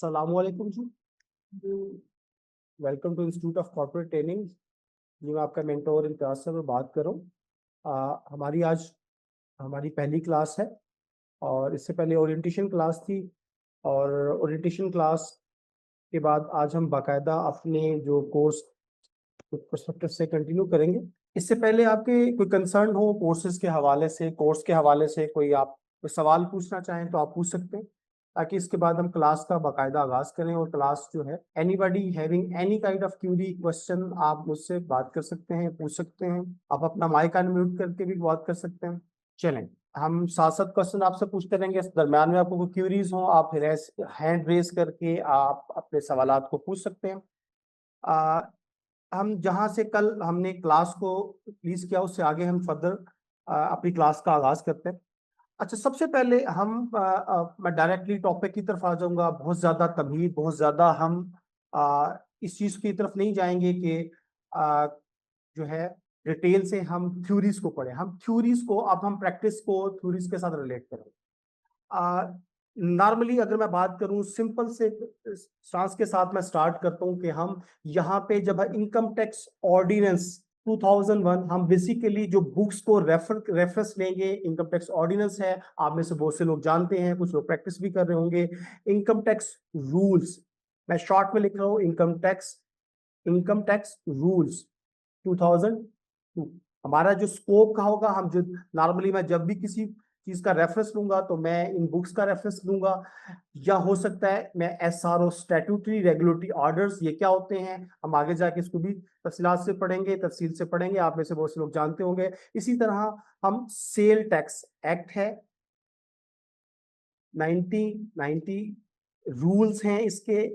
अस्सलामुअलैकुम जी। Welcome to Institute of Corporate Training. जी, मैं आपका मेंटोर इम्तियाज से मैं बात कर रहा हूँ। हमारी आज हमारी पहली क्लास है और इससे पहले ओरिएंटेशन क्लास थी और ओरिएंटेशन क्लास के बाद आज हम बाकायदा अपने जो कोर्स पर्सपेक्टिव से कंटिन्यू करेंगे। इससे पहले आपके कोई कंसर्न हो कोर्सेज के हवाले से, कोर्स के हवाले से, कोई आप कोई सवाल पूछना चाहें तो आप पूछ सकते हैं, ताकि इसके बाद हम क्लास का बाकायदा आगाज करें। और क्लास जो है, anybody having any kind of query question, आप मुझसे बात कर सकते हैं, पूछ सकते हैं। आप अपना माइक अनम्यूट करके भी बात कर सकते हैं। चलें, हम 7 क्वेश्चन आपसे पूछते रहेंगे। इस दरम्यान में आपको कोई क्यूरीज हो, आप फिर हैंड रेज करके आप अपने सवालात को पूछ सकते हैं। हम जहां से कल हमने क्लास को प्लीज किया, उससे आगे हम फर्दर अपनी क्लास का आगाज करते हैं। अच्छा, सबसे पहले मैं डायरेक्टली टॉपिक की तरफ आ जाऊंगा। बहुत ज्यादा तमहीद, बहुत ज्यादा हम इस चीज की तरफ नहीं जाएंगे कि आ, जो है डिटेल से हम थ्योरीज को पढ़े। हम थ्योरीज को, अब हम प्रैक्टिस को थ्योरीज के साथ रिलेट करें। नॉर्मली अगर मैं बात करूं सिंपल से स्टांस के साथ, मैं स्टार्ट करता हूं कि हम यहाँ पे जब इनकम टैक्स ऑर्डिनेंस 2001, हम बेसिकली जो बुक्स को रेफरेंस लेंगे, इनकम टैक्स ऑर्डिनेंस है, आप में से बहुत से लोग जानते हैं, कुछ लोग प्रैक्टिस भी कर रहे होंगे। इनकम टैक्स रूल्स, मैं शॉर्ट में लिख रहा हूँ, इनकम टैक्स रूल्स 2002। हमारा जो स्कोप का होगा, हम जो नॉर्मली मैं जब भी किसी चीज का रेफरेंस लूंगा तो मैं इन बुक्स का रेफरेंस लूंगा, या हो सकता है मैं SRO स्टैट्यूटरी रेगुलेटरी ऑर्डर्स, ये क्या होते हैं, हम आगे जाके इसको भी तफसीलात से पढ़ेंगे, तफसील से पढ़ेंगे, आप में से बहुत से लोग जानते होंगे। इसी तरह हम सेल टैक्स एक्ट है 1990, रूल्स हैं इसके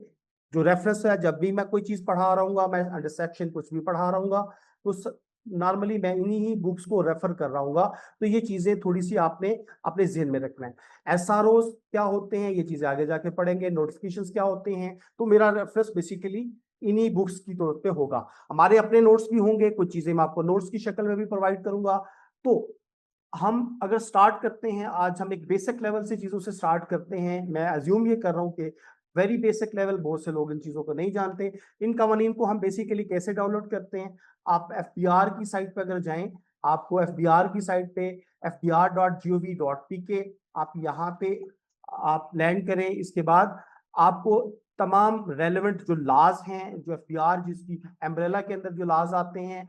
जो रेफरेंस है। जब भी मैं कोई चीज पढ़ा रहा हूँ, मैं अंडर सेक्शन कुछ भी पढ़ा रहा हूँ, तो नॉर्मली मैं इन्हीं ही बुक्स को रेफर कर रहा हूँ। तो ये चीजें थोड़ी सी आपने अपने जेहन में रखना है। SROs क्या होते हैं, ये चीजें आगे जाके पढ़ेंगे। नोटिफिकेशंस क्या होते हैं, तो मेरा रेफरेंस बेसिकली इन्हीं बुक्स की तौर पे होगा। हमारे अपने नोट्स भी होंगे, कुछ चीजें मैं आपको नोट्स की शक्ल में भी प्रोवाइड करूंगा। तो हम अगर स्टार्ट करते हैं, आज हम एक बेसिक लेवल से चीजों से स्टार्ट करते हैं। मैं अज्यूम ये कर रहा हूँ कि वेरी बेसिक लेवल, बहुत से लोग इन चीजों को नहीं जानते। इन कवानीन को हम बेसिकली कैसे डाउनलोड करते हैं, आप FBR की साइट पर अगर जाएं, आपको FBR की साइट पे fbr.gov.pk, आप यहाँ पे आप लैंड करें। इसके बाद आपको तमाम रेलेवेंट जो लॉज हैं, जो FBR जिसकी अम्ब्रेला के अंदर जो लॉज आते हैं,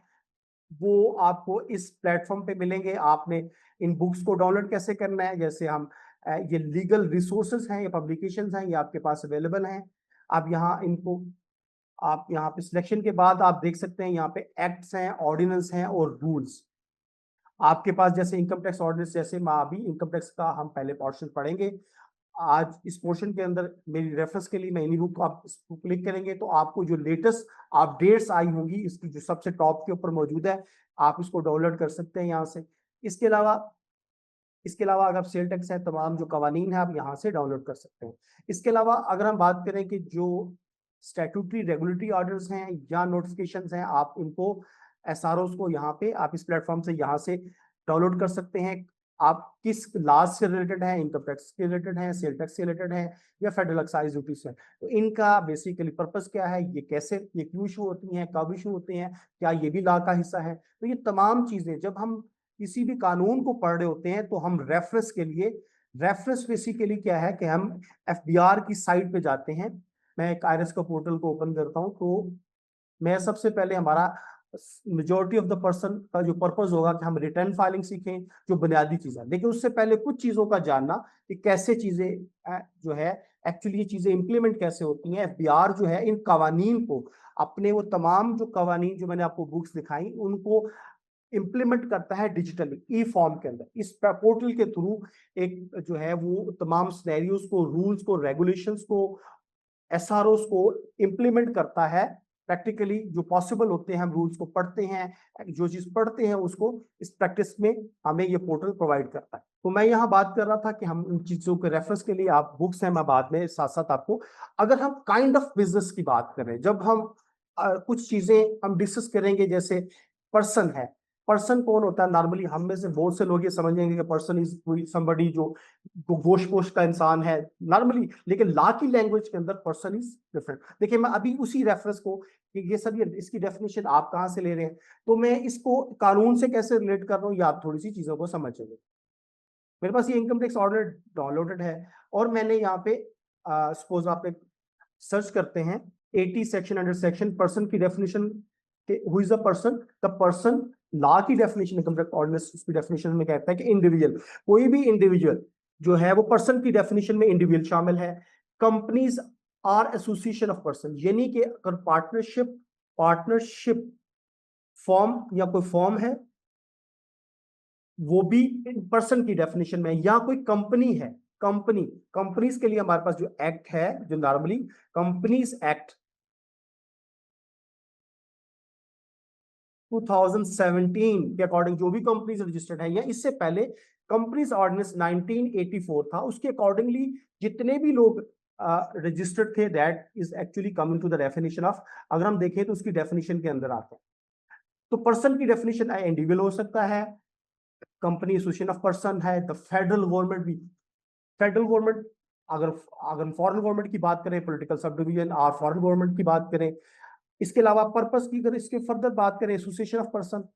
वो आपको इस प्लेटफॉर्म पे मिलेंगे। आपने इन बुक्स को डाउनलोड कैसे करना है, जैसे हम ये लीगल रिसोर्सेज हैं, ये पब्लिकेशंस हैं, ये आपके पास अवेलेबल हैं। आप यहाँ इनको, आप यहाँ पे सिलेक्शन के बाद आप देख सकते हैं, यहाँ पे एक्ट्स हैं, ऑर्डिनेंस हैं और रूल्स आपके पास। जैसे इनकम टैक्स ऑर्डिनेंस, जैसे मैं अभी इनकम टैक्स का हम पहले पोर्शन पढ़ेंगे आज। इस पोर्शन के अंदर मेरी रेफरेंस के लिए मैं इन्हीं बुक को, आप इसको क्लिक करेंगे तो आपको जो लेटेस्ट अपडेट्स आई होंगी, इसकी जो सबसे टॉप के ऊपर मौजूद है, आप इसको डाउनलोड कर सकते हैं यहाँ से। इसके अलावा अगर आप सेल टैक्स है, तमाम जो कवानीन है, आप यहाँ से डाउनलोड कर सकते हैं। इसके अलावा अगर हम बात करें कि जो स्टैट्यूटरी रेगुलेटरी ऑर्डर्स हैं या नोटिफिकेशंस हैं, आप इनको SROs को यहाँ पे, आप इस प्लेटफॉर्म से यहाँ से डाउनलोड कर सकते हैं। आप किस लॉज से रिलेटेड है, इनकम टैक्स से रिलेटेड है, सेल टैक्स से रिलेटेड है, या फेडरल एक्साइज ड्यूटी से, तो इनका बेसिकली पर्पस क्या है, ये कैसे, ये क्यों इशू होती हैं, कब इशू होते हैं, क्या ये भी लॉ का हिस्सा है। तो ये तमाम चीजें जब हम किसी भी कानून को पढ़ रहे होते हैं तो हम रेफरेंस के लिए, रेफरेंस बेसिकली क्या है कि हम FBR की साइट पे जाते हैं। मैं एक IRS का पोर्टल को ओपन करता हूं, तो मैं सबसे पहले, हमारा मेजोरिटी ऑफ द पर्सन का जो पर्पस होगा कि हम रिटर्न फाइलिंग सीखें, जो बुनियादी चीजें। लेकिन उससे पहले कुछ चीजों का जानना कि कैसे चीजें जो है एक्चुअली ये चीजें इंप्लीमेंट कैसे होती हैं। FBR जो है इन कवानीन को, अपने वो तमाम जो कवानीन जो मैंने आपको बुक्स दिखाई, उनको इंप्लीमेंट करता है डिजिटली ई फॉर्म के अंदर। इस पोर्टल के थ्रू एक जो है वो तमाम स्नैरियोज को, रूल्स को, रेगुलेशंस को, SROs को इंप्लीमेंट करता है प्रैक्टिकली। जो पॉसिबल होते हैं, हम रूल्स को पढ़ते हैं, जो चीज पढ़ते हैं उसको इस प्रैक्टिस में हमें ये पोर्टल प्रोवाइड करता है। तो मैं यहाँ बात कर रहा था कि हम इन चीजों के रेफरेंस के लिए आप बुक्स हैं, मैं बाद में साथ साथ आपको, अगर हम काइंड ऑफ बिजनेस की बात करें, जब हम कुछ चीजें हम डिस्कस करेंगे, जैसे पर्सन है, पर्सन कौन होता है? नॉर्मली हम में से बहुत से लोग ये समझेंगे कि पर्सन इज कोई समबडी जो गोश पोश का इंसान है नॉर्मली, लेकिन लॉ की लैंग्वेज के अंदर पर्सन इज डिफरेंट। देखिए मैं अभी उसी रेफरेंस को कि ये सब, ये इसकी डेफिनेशन आप कहाँ से ले रहे हैं, तो मैं इसको कानून से कैसे रिलेट कर रहा हूँ, या आप थोड़ी सी चीजों को समझेंगे। मेरे पास ये इनकम टैक्स ऑर्डर डाउनलोडेड है, और मैंने यहाँ पे सपोज आप एक सर्च करते हैं 80 सेक्शन, अंडर सेक्शन पर्सन की डेफिनेशन के who is a person, the person, law की डेफिनेशन इनकम टैक्स ऑर्डिनेंस उसकी डेफिनेशन में कहता है कि इंडिविजुअल, कोई भी इंडिविजुअल जो है वो पर्सन की डेफिनेशन में इंडिविजुअल शामिल है। Companies or association of person, यानी कि अगर पार्टनरशिप फॉर्म या कोई फॉर्म है वो भी पर्सन की डेफिनेशन में, या कोई कंपनी है, कंपनीज के लिए हमारे पास जो एक्ट है, जो नॉर्मली कंपनीज एक्ट 2017 के अकॉर्डिंग जो भी कंपनीज रजिस्टर्ड है, या इससे पहले कंपनीज ऑर्डिनेंस 1984 था, उसके अकॉर्डिंगली जितने भी लोग रजिस्टर्ड थे, that is actually coming to the definition of, अगर हम देखें तो उसकी डेफिनेशन के अंदर आते हैं। तो पर्सन की डेफिनेशन इंडिविजुअल हो सकता है, कंपनी एसोसिएशन ऑफ पर्सन है, द फेडरल गवर्नमेंट भी, फेडरल गवर्नमेंट, अगर अगर फॉरेन गवर्नमेंट की बात करें, पॉलिटिकल सब डिवीजन और फॉरेन गवर्नमेंट की बात करें, इसके अलावा पर्पस की अगर इसके फर्दर बात करें, association of person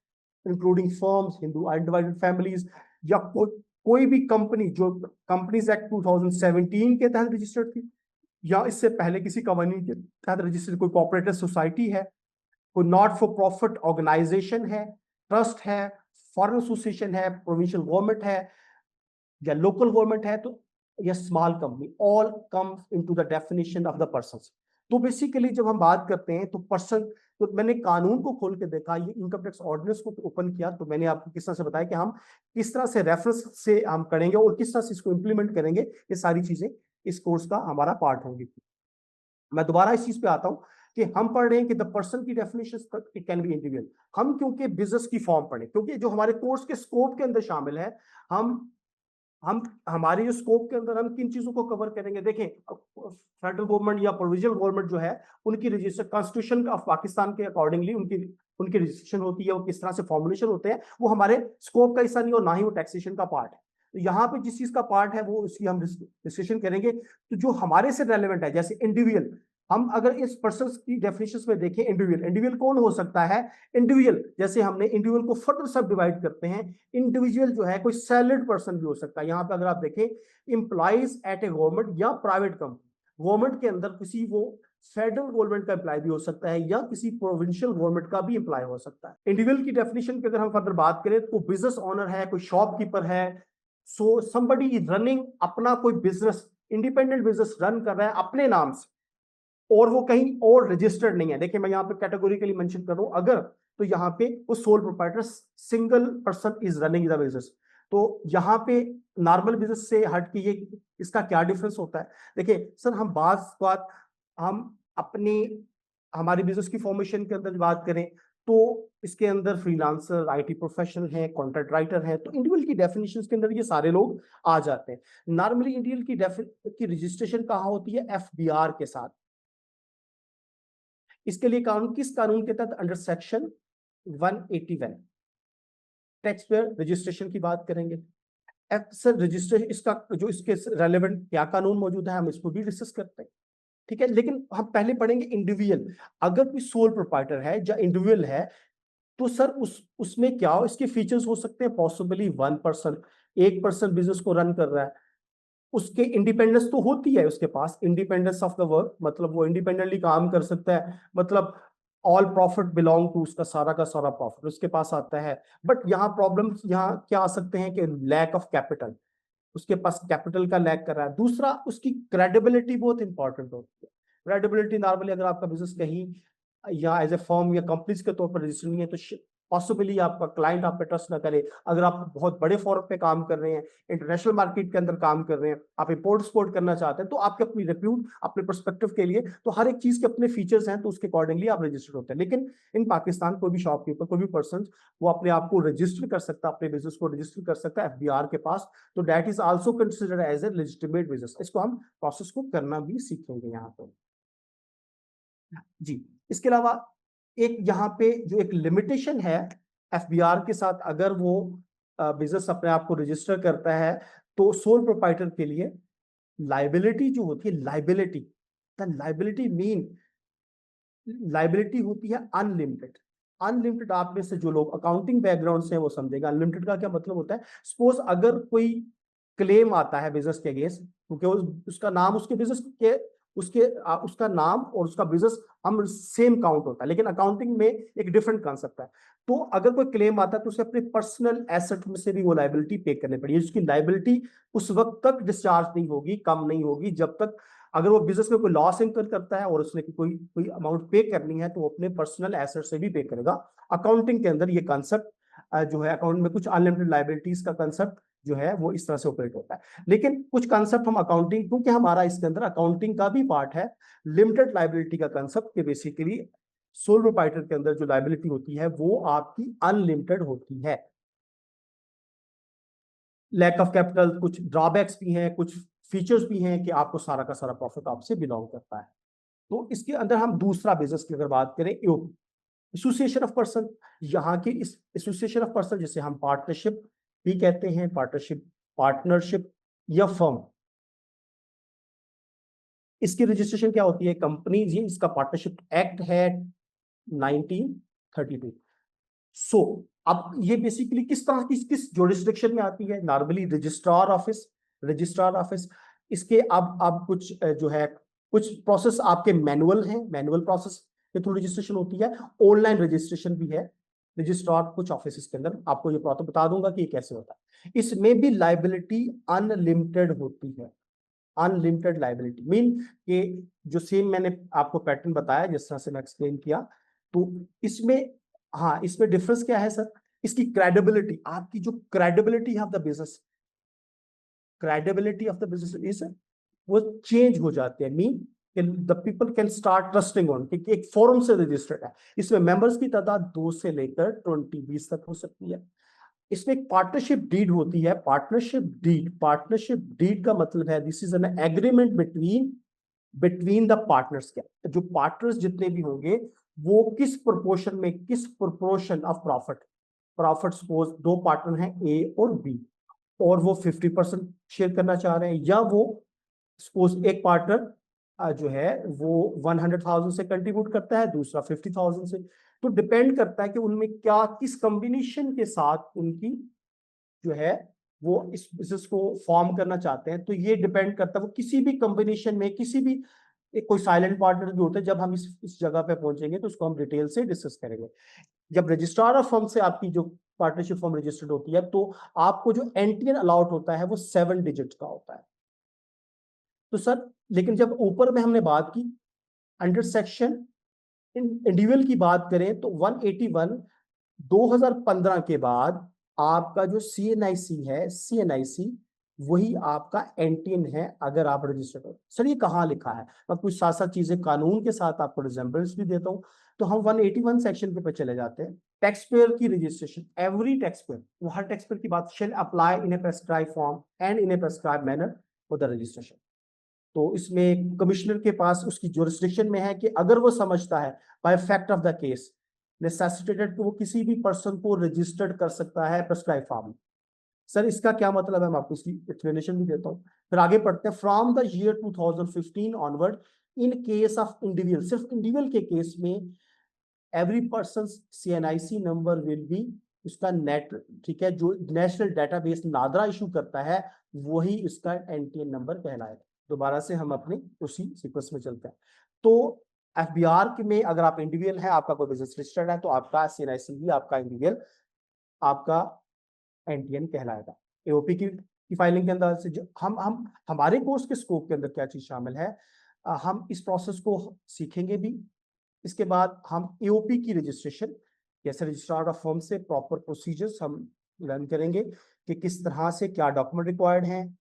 including firms, Hindu undivided families, या कोई भी कंपनी जो कंपनीज एक्ट 2017 के तहत रजिस्टर्ड थी, या इससे पहले किसी कंपनी के तहत रजिस्टर्ड कोई कोऑपरेटिव सोसाइटी है, कोई नॉट फॉर प्रॉफिट ऑर्गेनाइजेशन है, ट्रस्ट है, फॉरेन एसोसिएशन है, प्रोविंशियल गवर्नमेंट है, या लोकल गवर्नमेंट है, तो या small company, all comes into the definition of the person. तो बेसिकली जब हम बात करते हैं तो पर्सन, तो मैंने कानून को खोल के देखा, ये इनकम टैक्स ऑर्डिनेंस को ओपन किया, तो मैंने आपको किस तरह से बताया कि हम किस तरह से रेफरेंस से हम करेंगे और किस तरह से इसको इंप्लीमेंट करेंगे, ये सारी चीजें इस कोर्स का हमारा पार्ट होंगी। मैं दोबारा इस चीज पे आता हूं कि हम पढ़ रहे हैं कि द पर्सन की definition it can be individual, हम क्योंकि बिजनेस की फॉर्म पढ़े, क्योंकि जो हमारे कोर्स के स्कोप के अंदर शामिल है, हम हमारे जो स्कोप के अंदर हम किन चीजों को कवर करेंगे। देखें, फेडरल गवर्नमेंट या प्रोविजनल गवर्नमेंट जो है, उनकी रजिस्टर कॉन्स्टिट्यूशन ऑफ पाकिस्तान के अकॉर्डिंगली उनकी उनकी रजिस्ट्रेशन होती है, वो किस तरह से फॉर्मुलेशन होते हैं, वो हमारे स्कोप का हिस्सा नहीं और ना ही वो टैक्सेशन का पार्ट है। तो यहाँ पे जिस चीज का पार्ट है वो उसकी हम डिस्कशन करेंगे। तो जो हमारे से रेलेवेंट है, जैसे इंडिविजुअल, हम अगर इस पर्सन की डेफिनेशन में देखें, इंडिविजुअल कौन हो सकता है? इंडिविजुअल, जैसे हमने इंडिविजुअल को फर्दर सब डिवाइड करते हैं, इंडिविजुअल जो है कोई सैलरीड पर्सन भी हो सकता है। यहाँ पे अगर आप देखें, इंप्लॉइज एट ए गवर्नमेंट या प्राइवेट कंपनी, गवर्नमेंट के अंदर किसी, वो फेडरल गवर्नमेंट का एम्प्लॉय भी हो सकता है या किसी प्रोविंशियल गवर्नमेंट का भी एम्प्लॉय हो सकता है। इंडिविजुअल की डेफिनेशन की अगर हम फर्दर बात करें तो बिजनेस ओनर है, कोई शॉपकीपर है, सो समबडी इज रनिंग अपना कोई बिजनेस, इंडिपेंडेंट बिजनेस रन कर रहा है अपने नाम से, और वो कहीं और रजिस्टर्ड नहीं है। देखिए मैं यहाँ पे कैटेगोरिकली मेंशन कर रहा हूं, अगर तो यहाँ पे वो sole proprietor, single person is running the business. तो यहाँ पे नॉर्मल बिजनेस से हट के ये इसका क्या डिफरेंस होता है? देखिए सर, हम बात हम अपनी हमारी बिजनेस की फॉर्मेशन के अंदर बात करें तो इसके अंदर फ्रीलांसर, आईटी प्रोफेशनल है, कॉन्ट्रैक्ट राइटर है, तो इंडिविजुअल की डेफिनेशन के अंदर ये सारे लोग आ जाते हैं। नॉर्मली इंडिविजुअल की रजिस्ट्रेशन कहाँ होती है? एफबीआर के साथ। इसके लिए कानून, किस कानून के तहत? Under section 181 tax payer registration की बात करेंगे। सर रजिस्ट्रेशन, इसका जो इसके रेलेवेंट क्या कानून मौजूद है, हम इसको भी डिस्कस करते हैं, ठीक है। लेकिन हम पहले पढ़ेंगे इंडिविजुअल। अगर कोई सोल प्रोप्राइटर है या इंडिविजुअल है, तो सर उसमें क्या हो, इसके फीचर्स हो सकते हैं? पॉसिबली वन पर्सन, एक पर्सन बिजनेस को रन कर रहा है, उसके इंडिपेंडेंस तो होती है, उसके पास इंडिपेंडेंस ऑफ द वर्क, मतलब वो इंडिपेंडेंटली काम कर सकता है, मतलब ऑल प्रॉफिट बिलोंग टू, उसका सारा का सारा प्रॉफिट उसके पास आता है। बट यहाँ प्रॉब्लम यहाँ क्या आ सकते हैं कि लैक ऑफ कैपिटल, उसके पास कैपिटल का लैक कर रहा है। दूसरा, उसकी क्रेडिबिलिटी बहुत इंपॉर्टेंट होती है। क्रेडिबिलिटी नॉर्मली अगर आपका बिजनेस कहीं या एज ए फर्म या कंपनीज के तौर पर रजिस्टर नहीं है, तो पॉसिबली आपका क्लाइंट आप पे ट्रस्ट ना करे। अगर आप बहुत बड़े फॉर्म पे काम कर रहे हैं, इंटरनेशनल मार्केट के अंदर काम कर रहे हैं, आप इंपोर्ट एक्सपोर्ट करना चाहते हैं, तो आपके अपनी रिप्यूट, अपने पर्सपेक्टिव के लिए, तो हर एक चीज के अपने फीचर्स हैं, तो उसके अकॉर्डिंगली आप रजिस्टर्ड होते हैं। लेकिन इन पाकिस्तान कोई भी शॉपकीपर, कोई भी पर्सन, वो अपने आप को रजिस्टर कर सकता है, अपने बिजनेस को रजिस्टर कर सकता है एफबीआर के पास। तो that is also considered as a legitimate business. इसको हम प्रोसेस को करना भी सीखेंगे यहाँ पे जी। इसके अलावा एक यहाँ पे जो एक लिमिटेशन है एफबीआर के साथ अगर वो बिजनेस अपने आप को रजिस्टर करता है, तो सोल प्रोप्राइटर के लिए लाइबिलिटी जो होती है, लाइबिलिटी मीन लाइबिलिटी होती है अनलिमिटेड। अनलिमिटेड, आप में से जो लोग अकाउंटिंग बैकग्राउंड से हैं वो समझेगा अनलिमिटेड का क्या मतलब होता है। सपोज अगर कोई क्लेम आता है बिजनेस के अगेंस्ट, क्योंकि उसका नाम उसके बिजनेस के उसका नाम और उसका बिजनेस हम सेम काउंट होता है, लेकिन अकाउंटिंग में एक डिफरेंट कॉन्सेप्ट है। तो अगर कोई क्लेम आता है तो उसे अपने पर्सनल एसेट में से भी वो लाइबिलिटी पे करनी पड़ेगी। उसकी लाइबिलिटी उस वक्त तक डिस्चार्ज नहीं होगी, कम नहीं होगी, जब तक अगर वो बिजनेस में कोई लॉस इनकर करता है और उसने कोई कोई अमाउंट पे करनी है तो वो अपने पर्सनल एसेट से भी पे करेगा। अकाउंटिंग के अंदर ये कॉन्सेप्ट जो है, अकाउंट में कुछ अनलिमिटेड लाइबिलिटीज का कंसेप्ट जो है वो इस तरह से ऑपरेट होता है। लेकिन कुछ कंसेप्ट हम अकाउंटिंग, क्योंकि हमारा इसके अंदर अकाउंटिंग का भी पार्ट है, लिमिटेड लाइबिलिटी का कंसेप्ट के बेसिकली सोल प्रोप्राइटर के अंदर जो लाइबिलिटी होती है वो आपकी अनलिमिटेड होती है। लैक ऑफ कैपिटल, कुछ ड्रॉबैक्स भी हैं, कुछ फीचर्स भी हैं कि आपको सारा का सारा प्रॉफिट आपसे बिलोंग करता है। तो इसके अंदर हम दूसरा बिजनेस की अगर बात करें, एओपी, एसोसिएशन ऑफ पर्सन। यहाँ की इस एसोसिएशन ऑफ पर्सन जिसे हम पार्टनरशिप भी कहते हैं, पार्टनरशिप या फर्म, इसकी रजिस्ट्रेशन क्या होती है, कंपनी, ये इसका पार्टनरशिप एक्ट है 1932। सो अब ये बेसिकली किस तरह की किस जुरिस्डिक्शन में आती है, नॉर्मली रजिस्ट्रार ऑफिस। इसके अब कुछ जो है कुछ प्रोसेस आपके मैनुअल हैं, मैनुअल प्रोसेस के थ्रू रजिस्ट्रेशन होती है, ऑनलाइन रजिस्ट्रेशन भी है रजिस्ट्रार कुछ ऑफिस के अंदर। आपको ये बता दूंगा कि ये कैसे होता है। इसमें भी लाइबिलिटी अनलिमिटेड होती है। अनलिमिटेड लाइबिलिटी मीन कि जो सेम मैंने आपको पैटर्न बताया जिस तरह से मैं एक्सप्लेन किया, तो इसमें, हाँ, इसमें डिफरेंस क्या है सर, इसकी क्रेडिबिलिटी, आपकी जो credibility of the business is वो चेंज हो जाते हैं। Mean the people can start trusting on कि एक फोरम से रजिस्टर्ड है, इसमें मेंबर्स की तादाद 2 से लेकर 20 तक हो सकती है। इसमें एक पार्टनरशिप डीड होती है। पार्टनरशिप डीड का मतलब है this is an agreement between the partners. क्या जो पार्टनर्स जितने भी होंगे वो किस proportion of profit suppose 2 partner हैं ए और बी, और वो 50% शेयर करना चाह रहे हैं, या वो सपोज एक पार्टनर जो है वो 100,000 से कंट्रीब्यूट करता है, दूसरा 50,000 से। तो डिपेंड करता है कि उनमें क्या किस कॉम्बिनेशन के साथ उनकी जो है वो इस बिजनेस को फॉर्म करना चाहते हैं। तो ये डिपेंड करता है वो किसी भी कॉम्बिनेशन में, किसी भी एक कोई साइलेंट पार्टनर भी होते हैं। जब हम इस जगह पे पहुंचेंगे तो उसको हम डिटेल से डिस्कस करेंगे। जब रजिस्ट्रार ऑफ फर्म से आपकी जो पार्टनरशिप फर्म रजिस्टर्ड होती है तो आपको जो एनटीएन अलाउट होता है वो 7 डिजिट का होता है। तो सर, लेकिन जब ऊपर में हमने बात की अंडर सेक्शन इंडिविजुअल की बात करें तो 181 2015 के बाद आपका जो सीएनआईसी है, सीएनआईसी वही आपका एनटीएन है अगर आप रजिस्टर्ड हो। सर ये कहाँ लिखा है, मैं कुछ साथ साथ चीजें कानून के साथ आपको रिजेंबलेंस भी देता हूँ। तो हम 181 सेक्शन के ऊपर चले जाते हैं। टैक्स पेयर की रजिस्ट्रेशन, एवरी टैक्स पेयर, वो हर टैक्स पेयर की बात, shall apply in A prescribe form and in A prescribe manner for the registration. तो इसमें कमिश्नर के पास उसकी जुरिस्डिक्शन में है कि अगर वो समझता है bye fact of the case necessitated, तो वो किसी भी पर्सन को रजिस्टर्ड कर सकता है प्रेस्क्राइब फॉर्म। सर इसका क्या मतलब है, मैं आपको इसकी एक्सप्लेनेशन भी देता हूँ। फिर आगे पढ़ते हैं। From the year 2015 onward, in case of individual, सिर्फ इंडिविजुअल के केस में every person CNIC number will be उसका नेट, ठीक है, जो नेशनल डेटाबेस नादरा इशू करता है वही इसका एनटीएन नंबर कहलाएगा। दोबारा से हम अपने उसी सीक्वेंस में चलते हैं। तो एफबीआर में अगर आप इंडिविजुअल है, आपका कोई बिजनेस रजिस्टर्ड है, तो आपका सीएनआईसी भी आपका इंडिविजुअल आपका एनटीएन कहलाएगा। एओपी की फाइलिंग के अंदर से जो हम हमारे कोर्स के स्कोप के अंदर क्या चीज शामिल है, हम इस प्रोसेस को सीखेंगे भी। इसके बाद हम एओपी की रजिस्ट्रेशन, जैसे रजिस्ट्रार ऑफ फर्म से प्रॉपर प्रोसीजर्स हम लर्न करेंगे कि किस तरह से क्या डॉक्यूमेंट रिक्वायर्ड हैं,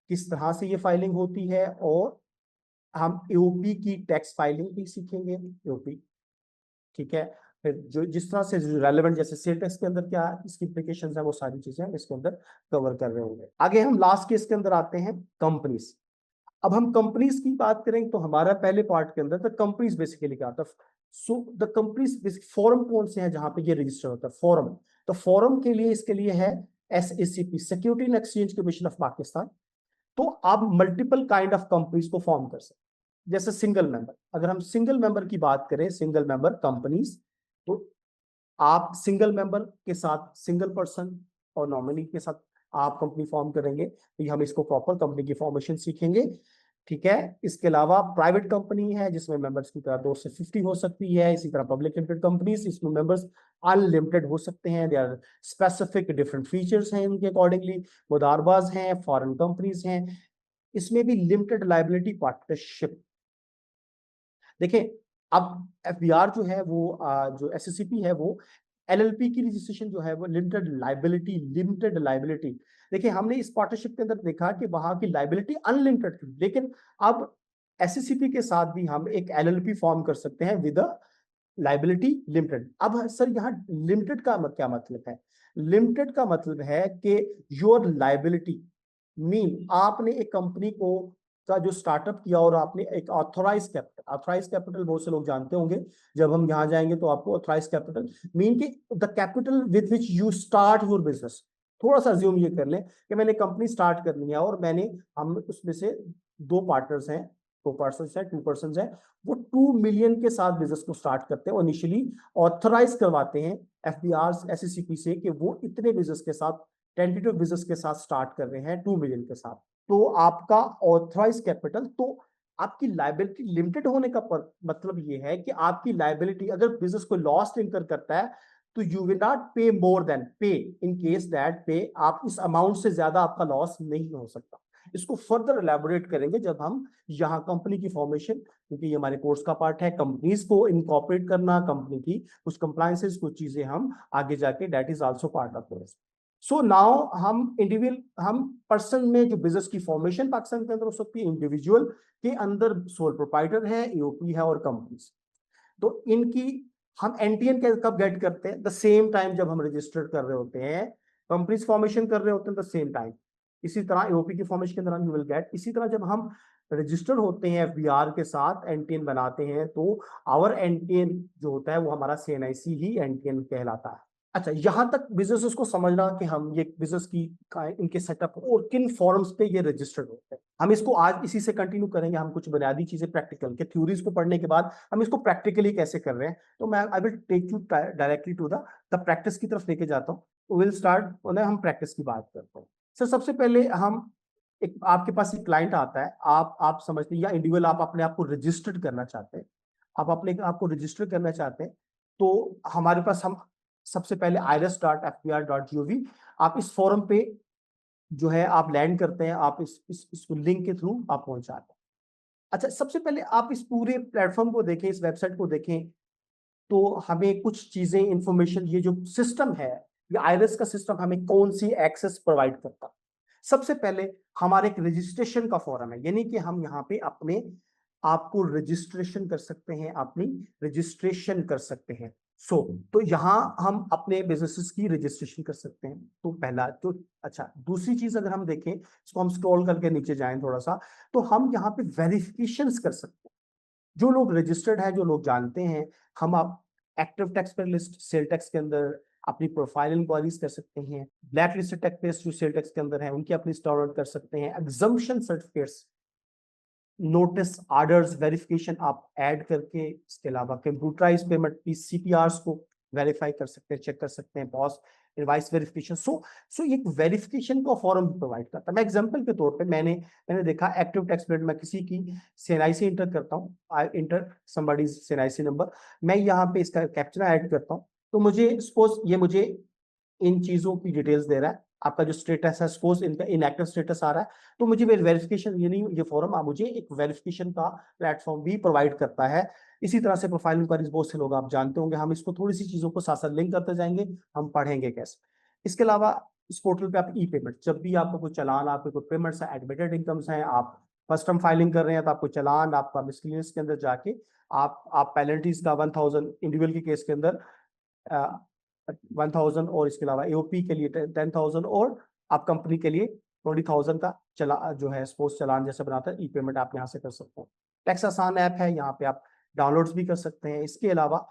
किस तरह से ये फाइलिंग होती है, और हम एओपी की टैक्स फाइलिंग भी सीखेंगे। एओपी, ठीक है। फिर जो जिस तरह से रेलेवेंट, जैसे सेल टैक्स के अंदर क्या इसकी इम्प्लीकेशंस है, वो सारी चीजें हम इसके अंदर कवर कर रहे होंगे। आगे हम लास्ट केस के अंदर आते हैं, कंपनीज। अब हम कंपनीज की बात करें तो हमारा पहले पार्ट के अंदर द कंपनीज बेसिकली क्या होता है। सो द कंपनीज फॉरम कौन से हैं जहां पे ये रजिस्टर होता है, फॉरम। तो फोरम के लिए इसके लिए है SECP, security and exchange commission of Pakistan. तो आप मल्टीपल काइंड ऑफ कंपनीज को फॉर्म कर सकते हैं। जैसे सिंगल मेंबर, अगर हम सिंगल मेंबर की बात करें, सिंगल मेंबर कंपनीज, तो आप सिंगल मेंबर के साथ सिंगल पर्सन और नॉमिनी के साथ आप कंपनी फॉर्म करेंगे, तो हम इसको प्रॉपर कंपनी की फॉर्मेशन सीखेंगे। ठीक है, इसके अलावा प्राइवेट कंपनी है जिसमें मेंबर्स की तरह 2 से 50 हो सकती है। इसी तरह पब्लिक लिमिटेड कंपनीज, इसमें मेंबर्स अनलिमिटेड हो सकते हैं। They are specific different features हैं इनके अकॉर्डिंगली। मुदारबाज हैं, फॉरेन कंपनीज हैं, इसमें भी लिमिटेड लाइबिलिटी पार्टनरशिप। देखिए, अब एफबीआर जो है वो जो एसएससीपी है वो एलएलपी की रजिस्ट्रेशन जो है वो लिमिटेड लाइबिलिटी। देखिए, हमने इस पार्टनरशिप के अंदर देखा कि वहां की लाइबिलिटी अनलिमिटेड थी, लेकिन अब एसएससीपी के साथ भी हम एक एलएलपी फॉर्म कर सकते हैं विद लाइबिलिटी लिमिटेड। अब सर यहाँ लिमिटेड का क्या मतलब है? लिमिटेड का मतलब है कि योर लाइबिलिटी मीन आपने एक कंपनी को का जो स्टार्टअप किया और आपने एक ऑथराइज कैपिटल बहुत से लोग जानते होंगे। जब हम यहाँ जाएंगे तो आपको ऑथराइज कैपिटल मीन कि the capital with which you start your business. थोड़ा सा ज्यूम ये कर लें कि मैंने कंपनी स्टार्ट करनी है और हम उसमें से 2 पार्टनर्स हैं, 2 पर्सन हैं, वो 2 मिलियन के साथ बिजनेस को स्टार्ट करते हैं और इनिशियली ऑथराइज करवाते हैं एफबीआर एसएससीपी से कि वो इतने बिजनेस के साथ, टेंटेटिव बिजनेस के साथ स्टार्ट कर रहे हैं 2 मिलियन के साथ। तो आपका ऑथराइज कैपिटल, तो आपकी लाइबिलिटी लिमिटेड होने का मतलब ये है कि आपकी लाइबिलिटी अगर बिजनेस को लॉस इंकर करता है तो यू विल नॉट पे मोर देन पे, इन केस दैट पे आप इस अमाउंट से ज्यादा आपका लॉस नहीं हो सकता। इसको फर्दर एलैबोरेट करेंगे जब हम यहाँ कंपनी की फॉर्मेशन, क्योंकि ये हमारे कोर्स का पार्ट है, कंपनीज को इनकॉर्पोरेट करना, कंपनी की कुछ कंप्लायंसेस, कुछ चीजें हम आगे जाके that is also part of course. So now हम पर्सन में जो बिजनेस की फॉर्मेशन पाकिस्तान के अंदर हो सकती है, इंडिविजुअल के अंदर सोल प्रोप्राइटर है, एओपी है और कंपनीज। तो इनकी हम एनटीएन कब गेट करते हैं? द सेम टाइम जब हम रजिस्टर्ड कर रहे होते हैं, कंपनीज फॉर्मेशन कर रहे होते हैं द सेम टाइम। इसी तरह एओपी की फॉर्मेशन के दौरान यू विल गेट। इसी तरह जब हम रजिस्टर्ड होते हैं एफबीआर के साथ, एनटीएन बनाते हैं, तो आवर एनटीएन जो होता है वो हमारा सीएनआईसी ही एनटीएन कहलाता है। अच्छा, यहां तक बिजनेसेस को समझना कि हम ये बिजनेस की इनके सेटअप और किन फॉर्म्स पे ये रजिस्टर्ड होते हैं। हम इसको आज इसी से कंटिन्यू करेंगे। हम कुछ बुनियादी चीजें प्रैक्टिकल के थ्योरीज को पढ़ने के बाद हम इसको प्रैक्टिकली कैसे कर रहे हैं, तो मैं I will take you directly to the practice की तरफ लेके जाता हूँ। विल स्टार्ट, हम प्रैक्टिस की बात करते हैं। सर, सबसे पहले हम एक, आपके पास एक क्लाइंट आता है, आप समझते हैं, या इंडिविजुअल आप अपने आप को रजिस्टर्ड करना चाहते हैं, आप अपने आप को रजिस्टर करना चाहते हैं, तो हमारे पास हम सबसे पहले irs.fbr.gov, आप इस फोरम पे जो है आप लैंड करते हैं, आप इस लिंक के थ्रू आप पहुंच जाते हैं। अच्छा, सबसे पहले आप इस पूरे प्लेटफॉर्म को देखें, इस वेबसाइट को देखें, तो हमें कुछ चीजें, इंफॉर्मेशन, ये जो सिस्टम है, ये आईरिस का सिस्टम हमें कौन सी एक्सेस प्रोवाइड करता है। सबसे पहले हमारे एक रजिस्ट्रेशन का फॉरम है, यानी कि हम यहाँ पे अपने आपको रजिस्ट्रेशन कर सकते हैं, अपनी रजिस्ट्रेशन कर सकते हैं। तो यहाँ हम अपने बिजनेसेस की रजिस्ट्रेशन कर सकते हैं, तो पहला तो। अच्छा, दूसरी चीज अगर हम देखें, इसको हम स्क्रॉल करके नीचे जाएं थोड़ा सा, तो हम यहाँ पे वेरिफिकेशंस कर सकते हैं। जो लोग रजिस्टर्ड है, जो लोग जानते हैं, हम आप एक्टिव टैक्स पर लिस्ट सेल टैक्स के अंदर अपनी प्रोफाइल इंक्वायरीज कर सकते हैं। ब्लैक लिस्टेड टैक्स पेज जो सेल टैक्स के अंदर है उनकी अपनी डाउनलोड कर सकते हैं। Exemption certificates, notice, orders, verification आप ऐड करके, इसके अलावा कंप्यूटराइज पेमेंट की सीपीआरस को वेरीफाई कर सकते हैं, चेक कर सकते हैं, बॉस इनवाइस वेरिफिकेशन। सो ये वेरिफिकेशन का फॉर्म प्रोवाइड करता है। मैं एग्जांपल के तौर पे मैंने देखा एक्टिव टैक्स पेमेंट में किसी की सीएनआईसी इंटर करता हूँ, आई इंटर समबडीज सीएनआईसी नंबर, मैं यहाँ पे इसका कैप्चर ऐड करता हूँ, तो मुझे सपोज ये मुझे इन चीजों की डिटेल्स दे रहा है। आपका जो स्टेटस है, सपोज इनका इनएक्टिव स्टेटस आ रहा है, तो मुझे वेरिफिकेशन, ये फॉर्म मुझे एक वेरिफिकेशन का प्लेटफॉर्म भी प्रोवाइड करता है। इसी तरह से प्रोफाइल इंक्वायरीज बहुत से लोग आप जानते होंगे, हम इसको थोड़ी सी चीजों को साथ साथ लिंक करते जाएंगे, हम पढ़ेंगे कैसे। इसके अलावा इस पोर्टल पे आप ई पेमेंट, जब भी आपको कोई चालान, आपके कोई पेमेंट्स है, एडमिटेड इनकम्स हैं, आप फर्स्ट टाइम फाइलिंग कर रहे हैं, तो आपको चालान, आपका मिसलेनियस के अंदर जाके आप पेनल्टीज का 1000 इंडिविजुअल के केस के अंदर 1000, और इसके अलावा एओपी के लिए 10,000, और आप कंपनी के लिए 20,000 का चला जो है सपोज चालान जैसे बनाता है, ई पेमेंट आप यहाँ से कर सकते हैं। टैक्स आसान ऐप है, यहाँ पे आप डाउनलोड्स भी कर सकते हैं। इसके अलावा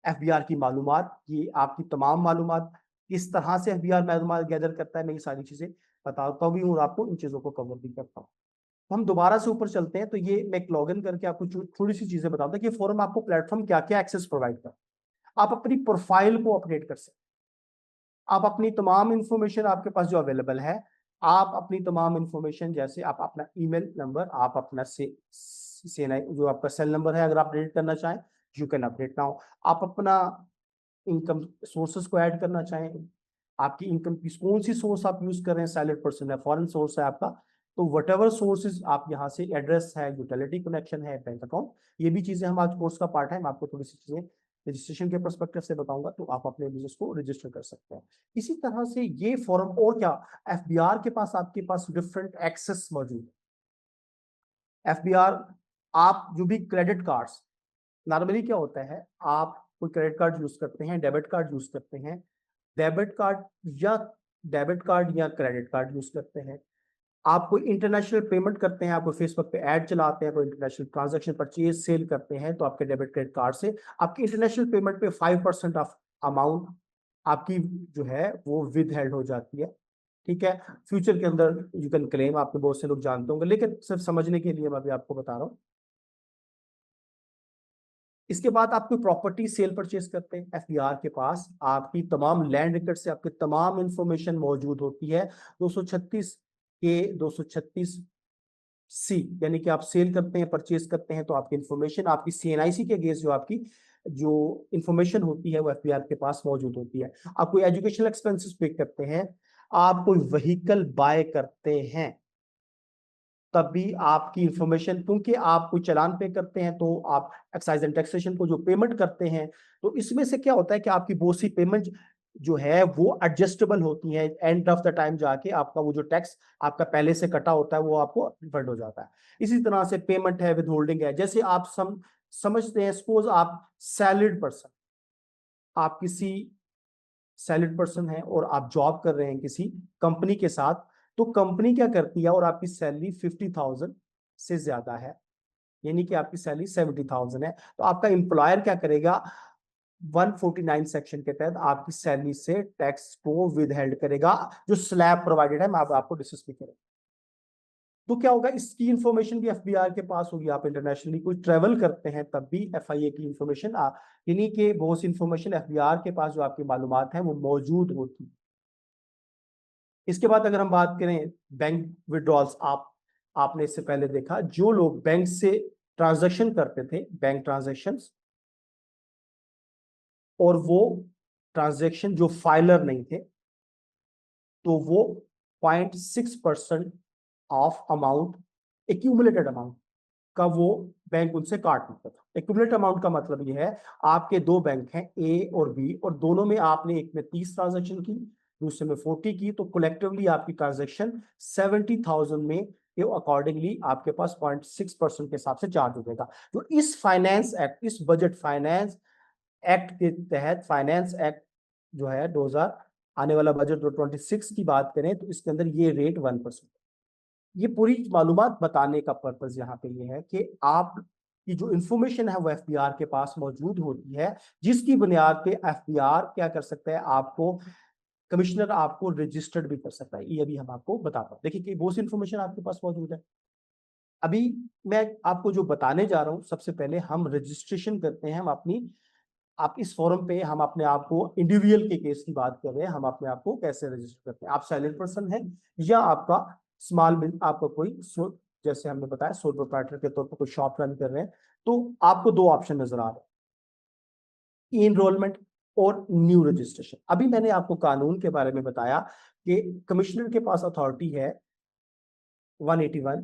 एफबीआर की मालूमात, ये आपकी तमाम मालूमात किस तरह से एफबीआर मालूमात गैदर करता है, मैं ये सारी चीजें बताता भी हूँ और आपको इन चीजों को कवर भी करता हूँ। तो हम दोबारा से ऊपर चलते हैं। तो ये मैं लॉग इन करके आपको थोड़ी सी चीजें बताता हूँ कि फोरम आपको प्लेटफॉर्म क्या क्या एक्सेस प्रोवाइड करता है। आप अपनी प्रोफाइल को अपडेट कर सकते हैं, आप अपनी तमाम इंफॉर्मेशन आपके पास जो अवेलेबल है, आप अपनी तमाम इंफॉर्मेशन, जैसे आप अपना ईमेल नंबर, आप अपना जो आपका सेल नंबर है, अगर आप अपडेट करना चाहें यू कैन अपडेट नाउ। आप अपना इनकम सोर्सेस को ऐड करना चाहें, आपकी इनकम की कौन सी सोर्स आप यूज कर रहे हैं, सैलरी पर्सन है, फॉरेन सोर्स है आपका, तो वट एवर सोर्सेज आप यहाँ से, एड्रेस है, यूटिलिटी कनेक्शन है, बैंक अकाउंट, ये भी चीजें हम आज कोर्स का पार्ट है, मैं आपको थोड़ी सी चीजें रजिस्ट्रेशन के पर्सपेक्टिव से बताऊंगा, तो आप अपने बिजनेस को रजिस्टर कर सकते हैं। इसी तरह से ये फॉर्म, और क्या, एफबीआर के पास आपके पास डिफरेंट एक्सेस मौजूद है। एफबीआर, आप जो भी क्रेडिट कार्ड्स, नॉर्मली क्या होता है, आप कोई क्रेडिट कार्ड यूज करते हैं, डेबिट कार्ड यूज करते हैं, डेबिट कार्ड या क्रेडिट कार्ड यूज करते हैं, आप कोई इंटरनेशनल पेमेंट करते हैं, आप कोई फेसबुक पे ऐड चलाते हैं, कोई इंटरनेशनल ट्रांजैक्शन परचेज सेल करते हैं, तो आपके डेबिट क्रेडिट कार्ड से आपकी इंटरनेशनल पेमेंट पे 5% ऑफ अमाउंट आपकी जो है वो विद हेल्ड हो जाती है। ठीक है, फ्यूचर के अंदर यू कैन क्लेम, आपके बहुत से लोग जानते होंगे, लेकिन सिर्फ समझने के लिए मैं अभी आपको बता रहा हूँ। इसके बाद आप कोई प्रॉपर्टी सेल परचेज करते हैं, एफबीआर के पास आपकी तमाम लैंड रिकॉर्ड से आपकी तमाम इंफॉर्मेशन मौजूद होती है। 236 के 236 सी, यानी कि आप सेल करते हैं, परचेज करते हैं, तो आपकी इंफॉर्मेशन, आपकी सीएनआईसी के अगेंस्ट जो आपकी जो इंफॉर्मेशन होती है वो एफबीआर के पास मौजूद होती है। आप कोई एजुकेशनल एक्सपेंसेस पे करते हैं, आप कोई व्हीकल बाय करते हैं, तब भी आपकी इंफॉर्मेशन, क्योंकि आप कोई चालान पे करते हैं, तो आप एक्साइज एंड टैक्सेशन को जो पेमेंट करते हैं, तो इसमें से क्या होता है कि आपकी बहुत सी पेमेंट जो है वो एडजस्टेबल होती है, एंड ऑफ द टाइम जाके आपका वो जो टैक्स आपका पहले से कटा होता है वो आपको रिफंड हो जाता है। इसी तरह से पेमेंट है, विद होल्डिंग है, जैसे आप समझते हैं, सपोज आप सैलरीड पर्सन, आप किसी सैलरीड पर्सन है और आप जॉब कर रहे हैं किसी कंपनी के साथ, तो कंपनी क्या करती है, और आपकी सैलरी 50,000 से ज्यादा है, यानी कि आपकी सैलरी 70,000 है, तो आपका एम्प्लॉयर क्या करेगा, 149 सेक्शन के तहत आपकी सैलरी से टैक्स को विद हेल्ड करेगा, जो स्लैब प्रोवाइडेड है, मैं आपको डिस्कस भी करूंगा। तो क्या होगा, इसकी इंफॉर्मेशन भी एफबीआर के पास होगी। आप इंटरनेशनली कोई ट्रेवल करते हैं तब भी एफआईए की इंफॉर्मेशन, यानी कि बहुत सी इंफॉर्मेशन एफबीआर के पास जो आपकी मालूमात है वो मौजूद होती है। इसके बाद अगर हम बात करें बैंक विड्रॉल्स, आपने इससे पहले देखा, जो लोग बैंक से ट्रांजैक्शन करते थे, बैंक ट्रांजैक्शंस, और वो ट्रांजैक्शन जो फाइलर नहीं थे, तो वो 0.6% ऑफ अमाउंट, एक्यूमुलेटेड अमाउंट का वो बैंक उनसे काट लेता था। एक्यूमुलेटेड अमाउंट का मतलब ये है, आपके दो बैंक हैं ए और बी, और दोनों में आपने एक में 30 ट्रांजेक्शन की, दूसरे में 40 की, तो कलेक्टिवली आपकी ट्रांजेक्शन 70,000 में, ये अकॉर्डिंगली आपके पास 0.6% के हिसाब से चार्ज हो जाएगा। तो इस फाइनेंस एक्ट, इस बजट फाइनेंस एक्ट के तहत, फाइनेंस एक्ट जो है 2000, आने वाला बजट जो 26 की बात करें, तो इसके अंदर ये रेट 1%। ये पूरी मालूमात बताने का पर्पज यहाँ पे ये है कि आप की जो इंफॉर्मेशन है वो एफबीआर के पास मौजूद होती है, जिसकी बुनियाद पे एफबीआर क्या कर सकता है, आपको, कमिश्नर आपको रजिस्टर्ड भी कर सकता है। ये अभी हम आपको बताता हूँ। देखिए कि बहुत सी इंफॉर्मेशन आपके पास मौजूद है। अभी मैं आपको जो बताने जा रहा हूँ, सबसे पहले हम रजिस्ट्रेशन करते हैं, हम अपनी, आप इस फोरम पे हम अपने आप को, इंडिविजुअल के केस की बात कर रहे हैं, हम अपने आप को कैसे रजिस्टर करते हैं। आप साइलेंट पर्सन है, या आपका स्मॉल बिजनेस, आपका कोई जैसे हमने बताया सोल प्रोप्राइटर के तौर पर कोई शॉप रन कर रहे हैं, तो आपको दो ऑप्शन नजर आ रहे हैं, ई एनरोलमेंट और न्यू रजिस्ट्रेशन। अभी मैंने आपको कानून के बारे में बताया कि कमिश्नर के पास अथॉरिटी है 181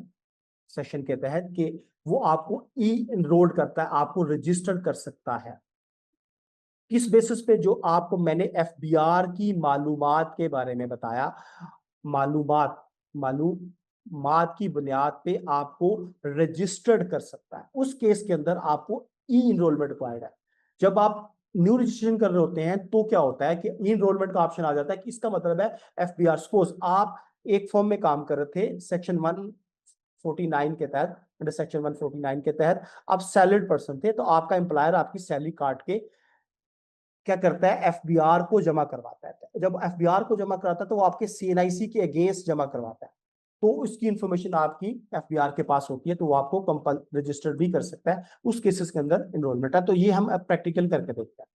सेशन के तहत कि वो आपको ई एनरोल करता है, आपको रजिस्टर्ड कर सकता है। किस बेसिस पे, जो आपको मैंने एफबीआर की मालूमात के बारे में बताया, मालूमात की बुनियाद पे आपको रजिस्टर्ड कर सकता है। उस केस के अंदर आपको ई इनरोलमेंट रिक्वायर्ड है। जब आप न्यू रजिस्ट्रेशन कर रहे होते हैं, तो क्या होता है कि ई इनरोलमेंट का ऑप्शन आ जाता है, कि इसका मतलब है एफबीआर, सपोज आप एक फॉर्म में काम कर रहे थे, सेक्शन 149 के तहत, अंडर सेक्शन 149 के तहत आप सैलरीड पर्सन थे, तो आपका एम्प्लॉयर आपकी सैलरी काट के क्या करता है, एफबीआर को जमा करवाता है। जब एफबीआर को जमा कराता है तो वो आपके सीएनआईसी के अगेंस्ट जमा करवाता है, तो उसकी इंफॉर्मेशन आपकी एफबीआर के पास होती है, तो वो आपको कंपल रजिस्टर भी कर सकता है, उस केसेस के अंदर एनरोलमेंट है। तो ये हम अब प्रैक्टिकल करके देखते हैं।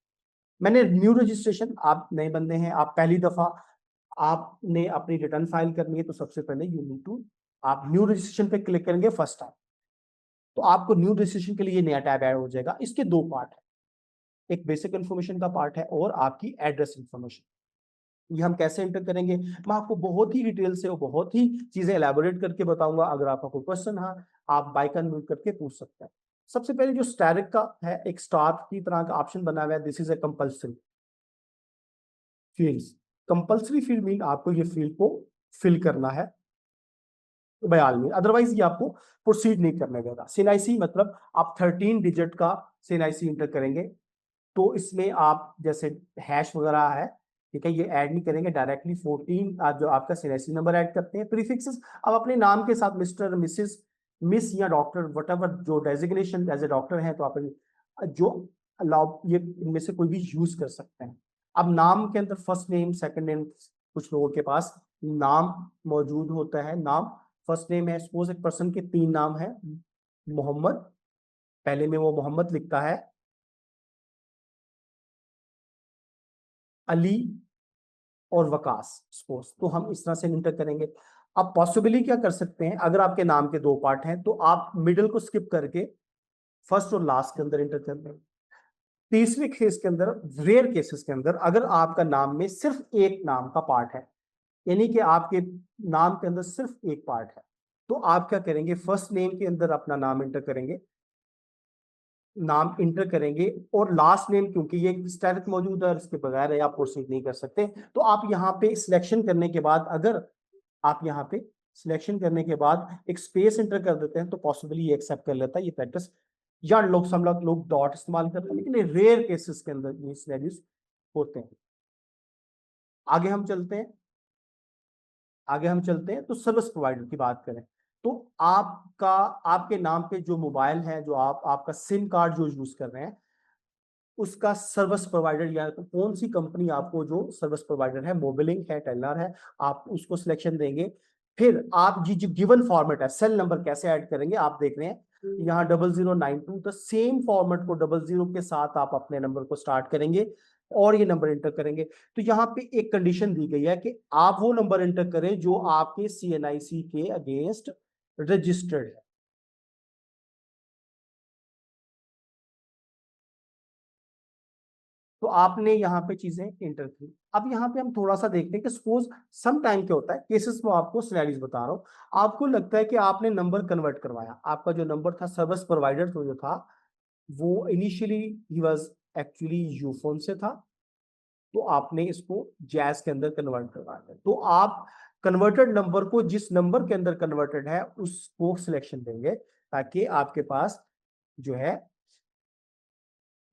मैंने न्यू रजिस्ट्रेशन, आप नए बंदे हैं, आप पहली दफा आपने अपनी रिटर्न फाइल करनी है, तो सबसे पहले यू नीड टू, आप न्यू रजिस्ट्रेशन पे क्लिक करेंगे फर्स्ट टाइम, तो आपको न्यू रजिस्ट्रेशन के लिए नया टैब ऐड हो जाएगा। इसके दो पार्ट है, एक बेसिक इन्फॉर्मेशन का पार्ट है और आपकी एड्रेस इन्फॉर्मेशन। ये हम कैसे एंटर करेंगे, मैं आपको बहुत ही डिटेल से और बहुत ही चीजें एलैबोरेट करके बताऊंगा। अगर आपका कोई क्वेश्चन है, आप बाइक अनम्यूट करके पूछ सकते हैं। सबसे पहले जो स्टैटिक का है, एक स्टार की तरह का ऑप्शन बना हुआ है, this is a compulsory fields. Compulsory field mean आपको ये फील्ड को फिल करना है बाय ऑल मीन, अदरवाइज ये आपको प्रोसीड नहीं करने देगा। सीएनआईसी मतलब आप 13 डिजिट का सीएनआईसी इंटर करेंगे, तो इसमें आप जैसे हैश वगैरह है, ठीक है, ये ऐड नहीं करेंगे डायरेक्टली। 14 आप जो आपका सीएनआईसी नंबर ऐड करते हैं। प्रीफिक्सेस आप अपने नाम के साथ मिस्टर, मिसिस, मिस या डॉक्टर, वटएवर जो डेजिग्नेशन एज ए डॉक्टर है, तो आप जो अलाउ ये इनमें से कोई भी यूज कर सकते हैं। अब नाम के अंदर फर्स्ट नेम, सेकंड नेम, कुछ लोगों के पास नाम मौजूद होता है। नाम फर्स्ट नेम है, सपोज एक पर्सन के 3 नाम है, मोहम्मद, पहले में वो मोहम्मद लिखता है, अली और वकास सपोज, तो हम इस तरह से इंटर करेंगे। अब पॉसिबली क्या कर सकते हैं, अगर आपके नाम के 2 पार्ट हैं, तो आप मिडिल को स्किप करके फर्स्ट और लास्ट के अंदर इंटर कर देंगे। तीसरे केस के अंदर, रेयर केसेस के अंदर, अगर आपका नाम में सिर्फ एक नाम का पार्ट है, यानी कि आपके नाम के अंदर सिर्फ एक पार्ट है, तो आप क्या करेंगे, फर्स्ट नेम के अंदर अपना नाम इंटर करेंगे, नाम इंटर करेंगे, और लास्ट नेम क्योंकि ये स्टैटिक मौजूद है और इसके बगैर आप प्रोसीड नहीं कर सकते, तो आप यहाँ पे सिलेक्शन करने के बाद, अगर आप यहाँ पे सिलेक्शन करने के बाद एक स्पेस इंटर कर देते हैं, तो पॉसिबली ये एक्सेप्ट कर लेता है। ये प्रैक्टिस या लोग, सब लोग डॉट इस्तेमाल करते हैं, लेकिन रेयर केसेस के अंदर ये सिनेरियोस होते हैं। आगे हम चलते हैं, तो सर्विस प्रोवाइडर की बात करें, तो आपका, आपके नाम पे जो मोबाइल है, जो आपका सिम कार्ड जो यूज कर रहे हैं, उसका सर्विस प्रोवाइडर या तो कौन सी कंपनी आपको जो सर्विस प्रोवाइडर है, मोबिलिंक है, टेलर है, आप उसको सिलेक्शन देंगे। फिर आप जी जो गिवन फॉर्मेट है, सेल नंबर कैसे ऐड करेंगे, आप देख रहे हैं यहाँ 0092, तो सेम फॉर्मेट को 00 के साथ आप अपने नंबर को स्टार्ट करेंगे और ये नंबर एंटर करेंगे। तो यहाँ पे एक कंडीशन दी गई है कि आप वो नंबर एंटर करें जो आपके सीएनआईसी के अगेंस्ट रजिस्टर्ड है। तो आपने यहाँ पे चीजें इंटर की। अब यहाँ पे हम थोड़ा सा देखते हैं कि सपोज सम टाइम क्या होता है, केसेस में आपको सिनेरियोस बता रहा हूँ। आपको लगता है कि आपने नंबर कन्वर्ट करवाया, आपका जो नंबर था सर्विस प्रोवाइडर तो जो था वो initially he was actually Ufone से था, तो आपने इसको जैज के अंदर कन्वर्ट करवा दिया। तो आप कन्वर्टेड नंबर को, जिस नंबर के अंदर कन्वर्टेड है उसको सिलेक्शन देंगे, ताकि आपके पास जो है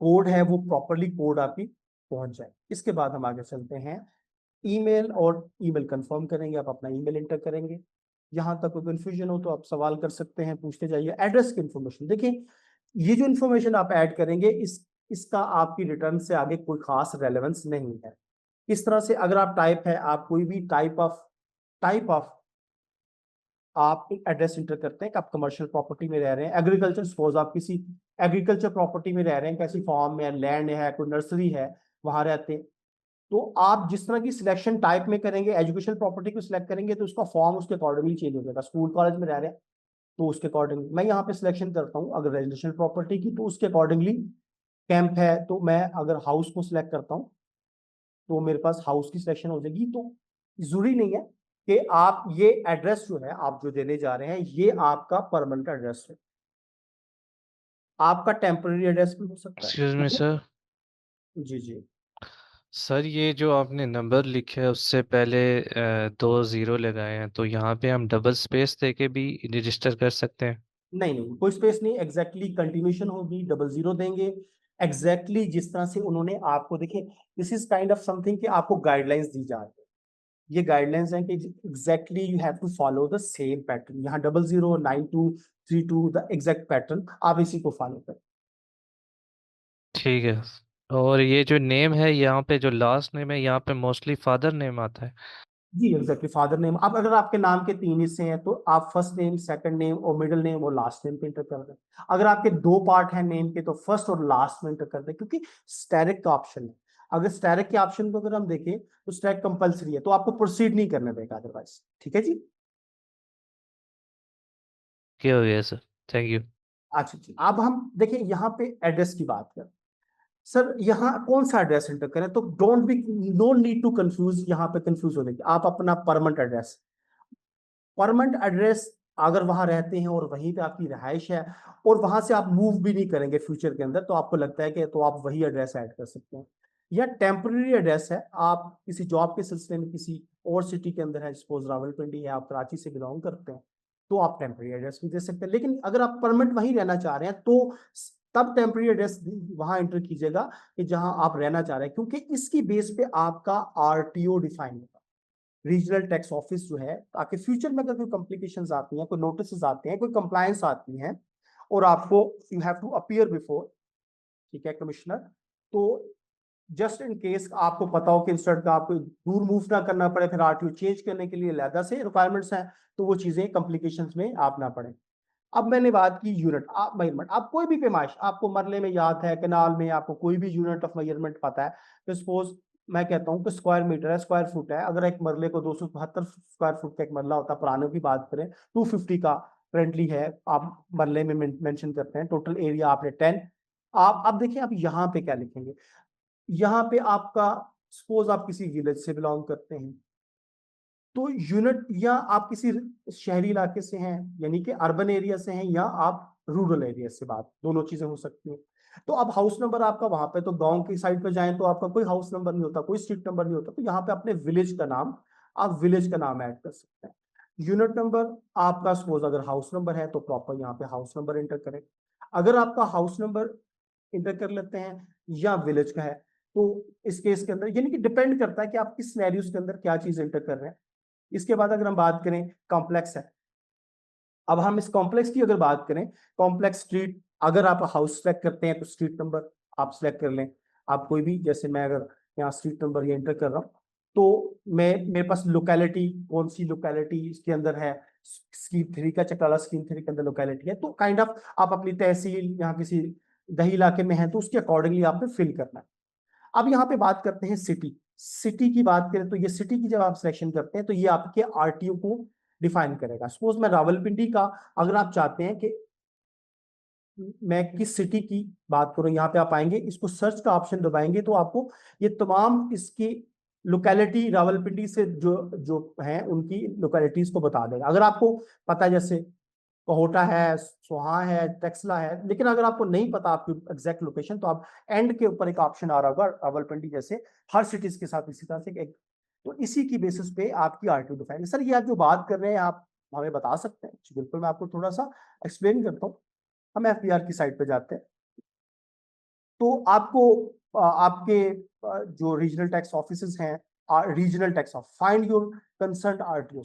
कोड है वो प्रॉपरली कोड आपकी पहुंच जाए। इसके बाद हम आगे चलते हैं, ईमेल और ईमेल कंफर्म करेंगे, आप अपना ईमेल एंटर करेंगे। यहां तक कोई कंफ्यूजन हो तो आप सवाल कर सकते हैं, पूछते जाइए। एड्रेस की इंफॉर्मेशन देखिए, ये जो इंफॉर्मेशन आप ऐड करेंगे, इसका आपकी रिटर्न से आगे कोई खास रेलेवेंस नहीं है। इस तरह से अगर आप टाइप है, आप कोई भी टाइप ऑफ आप एड्रेस इंटर करते हैं कि आप कमर्शियल प्रॉपर्टी में रह रहे हैं, एग्रीकल्चर, सपोज आप किसी एग्रीकल्चर प्रॉपर्टी में रह रहे हैं, कैसी फार्म में लैंड है, कोई नर्सरी है, वहां रहते हैं, तो आप जिस तरह की सिलेक्शन टाइप में करेंगे, एजुकेशनल प्रॉपर्टी को सिलेक्ट करेंगे, तो उसका फॉर्म उसके अकॉर्डिंगली चेंज हो जाएगा। स्कूल कॉलेज में रह रहे हैं तो उसके अकॉर्डिंग मैं यहाँ पे सिलेक्शन करता हूँ, अगर रेजिडेंशियल प्रॉपर्टी की तो उसके अकॉर्डिंगली, कैंप है तो मैं अगर हाउस को सिलेक्ट करता हूँ तो मेरे पास हाउस की सिलेक्शन हो जाएगी। तो जरूरी नहीं है कि आप ये एड्रेस जो है आप जो देने जा रहे हैं ये आपका परमानेंट एड्रेस है, आपका टेम्पररी एड्रेस भी हो सकता है, एक्सक्यूज मी ठीक है। सर। जी जी। सर ये जो आपने नंबर लिखे है उससे पहले 2 0 लगाए हैं, तो यहाँ पे हम डबल स्पेस देके भी रजिस्टर कर सकते हैं? नहीं नहीं, कोई स्पेस नहीं, एग्जैक्टली कंटिन्यूशन होगी, 00 देंगे, एग्जैक्टली जिस तरह से उन्होंने आपको, देखिए this is kind of something कि आपको गाइडलाइंस दी जा रही है। ये गाइडलाइंस हैं कि exactly you have to follow the same pattern, यहाँ 009232 द एग्जैक्ट पैटर्न, आप इसी को फॉलो करें। ठीक है। और ये जो नेम है यहाँ पे, जो लास्ट नेम है यहाँ पे मोस्टली फादर नेम आता है। जी एग्जैक्टली, फादर नेम। अब अगर आपके नाम के 3 हिस्से हैं तो आप फर्स्ट नेम, सेकंड नेम और मिडिल नेम और लास्ट नेम पे इंटर कर दें। अगर आपके 2 पार्ट हैं नेम के तो फर्स्ट और लास्ट में इंटर कर दें, क्योंकि स्टैरिक का ऑप्शन है। अगर स्टैरिक के ऑप्शन को अगर हम देखें तो स्टैरिक कंपलसरी है, तो आपको प्रोसीड नहीं करने देगा अदरवाइज। ठीक है जी। क्या हो गया सर? Thank you. अच्छा जी, अब हम देखें यहाँ पे एड्रेस की बात करें। सर यहाँ कौन सा एड्रेस एंटर करें, तो don't be, no need to confuse, यहाँ पे कंफ्यूज होने की। आप अपना परमानेंट एड्रेस अगर वहां रहते हैं और वहीं पे आपकी रहाइश है और वहां से आप मूव भी नहीं करेंगे फ्यूचर के अंदर, तो आपको लगता है कि तो आप वही एड्रेस ऐड कर सकते हैं। या टेम्पररी एड्रेस है, आप किसी जॉब के सिलसिले में किसी और सिटी के अंदर है, सपोज रावलपिंडी है, आप कराची से बिलोंग करते हैं, तो आप टेम्पररी एड्रेस भी दे सकते हैं। लेकिन अगर आप परमानेंट वहीं रहना चाह रहे हैं तो तब टेम्पररी एड्रेस वहां एंटर कीजिएगा कि जहां आप रहना चाह रहे हैं, क्योंकि इसकी बेस पे आपका आरटीओ डिफाइन होगा, रीजनल टैक्स ऑफिस जो है, ताकि फ्यूचर में अगर कोई कॉम्प्लिकेशंस आती हैं, कोई नोटिस आते हैं, कोई कंप्लायंस आती हैं और आपको you have to appear before, ठीक है, कमिश्नर, तो जस्ट इन केस आपको पता हो कि इंस्टेंट का आपको दूर मूव ना करना पड़े, फिर आरटीओ चेंज करने के लिए अलग से रिक्वायरमेंट्स हैं, तो वो चीजें कॉम्प्लिकेशंस में आप ना पड़े। अब मैंने बात की यूनिट, आप मेजरमेंट, आप कोई भी पैमाइश आपको मरले में याद है, कनाल में आपको कोई भी यूनिट ऑफ मेजरमेंट पता है, तो सपोज मैं कहता हूँ कि स्क्वायर मीटर है, स्क्वायर फुट है। अगर एक मरले को 272 स्क्वायर फुट का एक मरला होता है, पुराने की बात करें 250 का करंटली है, आप मरले में मेंशन करते हैं, टोटल एरिया आपने 10। आप अब देखिए आप यहाँ पे क्या लिखेंगे, यहाँ पे आपका सपोज आप किसी विलेज से बिलोंग करते हैं, तो यूनिट, या आप किसी शहरी इलाके से हैं यानी कि अर्बन एरिया से हैं, या आप रूरल एरिया से, बात दोनों चीजें हो सकती हैं। तो अब हाउस नंबर आपका वहां पे, तो गांव की साइड पे जाएं तो आपका कोई हाउस नंबर नहीं होता, कोई स्ट्रीट नंबर नहीं होता, तो यहाँ पे अपने विलेज का नाम, आप विलेज का नाम ऐड कर सकते हैं। यूनिट नंबर आपका सपोज अगर हाउस नंबर है तो प्रॉपर यहाँ पे हाउस नंबर एंटर करें। अगर आपका हाउस नंबर इंटर कर लेते हैं या विलेज का है, तो इस केस के अंदर यानी कि डिपेंड करता है कि आप किस सिनेरियोस के अंदर क्या चीज एंटर कर रहे हैं। इसके बाद अगर हम बात करें, कॉम्प्लेक्स है। अब हम इस कॉम्प्लेक्स की अगर बात करें, कॉम्प्लेक्स स्ट्रीट, अगर आप हाउस सेलेक्ट करते हैं तो स्ट्रीट नंबर आप सेलेक्ट कर लें। आप कोई भी, जैसे मैं अगर यहाँ स्ट्रीट नंबर ये एंटर कर रहा हूँ, तो मैं, मेरे पास लोकेलिटी, कौन सी लोकेलिटी इसके अंदर है, स्कीम 3 का, चकराला स्कीम 3 के अंदर लोकेलिटी है, तो काइंड ऑफ आप अपनी तहसील यहाँ किसी दही इलाके में है तो उसके अकॉर्डिंगली आपने फिल करना है। अब यहाँ पे बात करते हैं सिटी। सिटी की बात करें तो ये सिटी की जब आप सिलेक्शन करते हैं तो ये आपके आरटीओ को डिफाइन करेगा। सपोज मैं रावलपिंडी का, अगर आप चाहते हैं कि मैं किस सिटी की बात करूं, यहाँ पे आप आएंगे, इसको सर्च का ऑप्शन दबाएंगे तो आपको ये तमाम इसकी लोकेलिटी रावलपिंडी से जो जो है उनकी लोकेलिटीज को बता देगा। अगर आपको पता है, जैसे कोहोटा है, सोहा है, टेक्सला है, लेकिन अगर आपको नहीं पता आपकी एग्जैक्ट लोकेशन, तो आप एंड के ऊपर एक ऑप्शन आ रहा होगा रावलपिंडी, जैसे हर सिटीज के साथ इसी तरह से एक, तो इसी की बेसिस पे आपकी आरटीओ डिफाइन। सर ये आप जो बात कर रहे हैं आप हमें बता सकते हैं? जी बिल्कुल, मैं आपको थोड़ा सा एक्सप्लेन करता हूँ। हम एफबीआर की साइट पे जाते हैं, तो आपको आपके जो रीजनल टैक्स ऑफिस हैं, regional tax of find your concern RTO,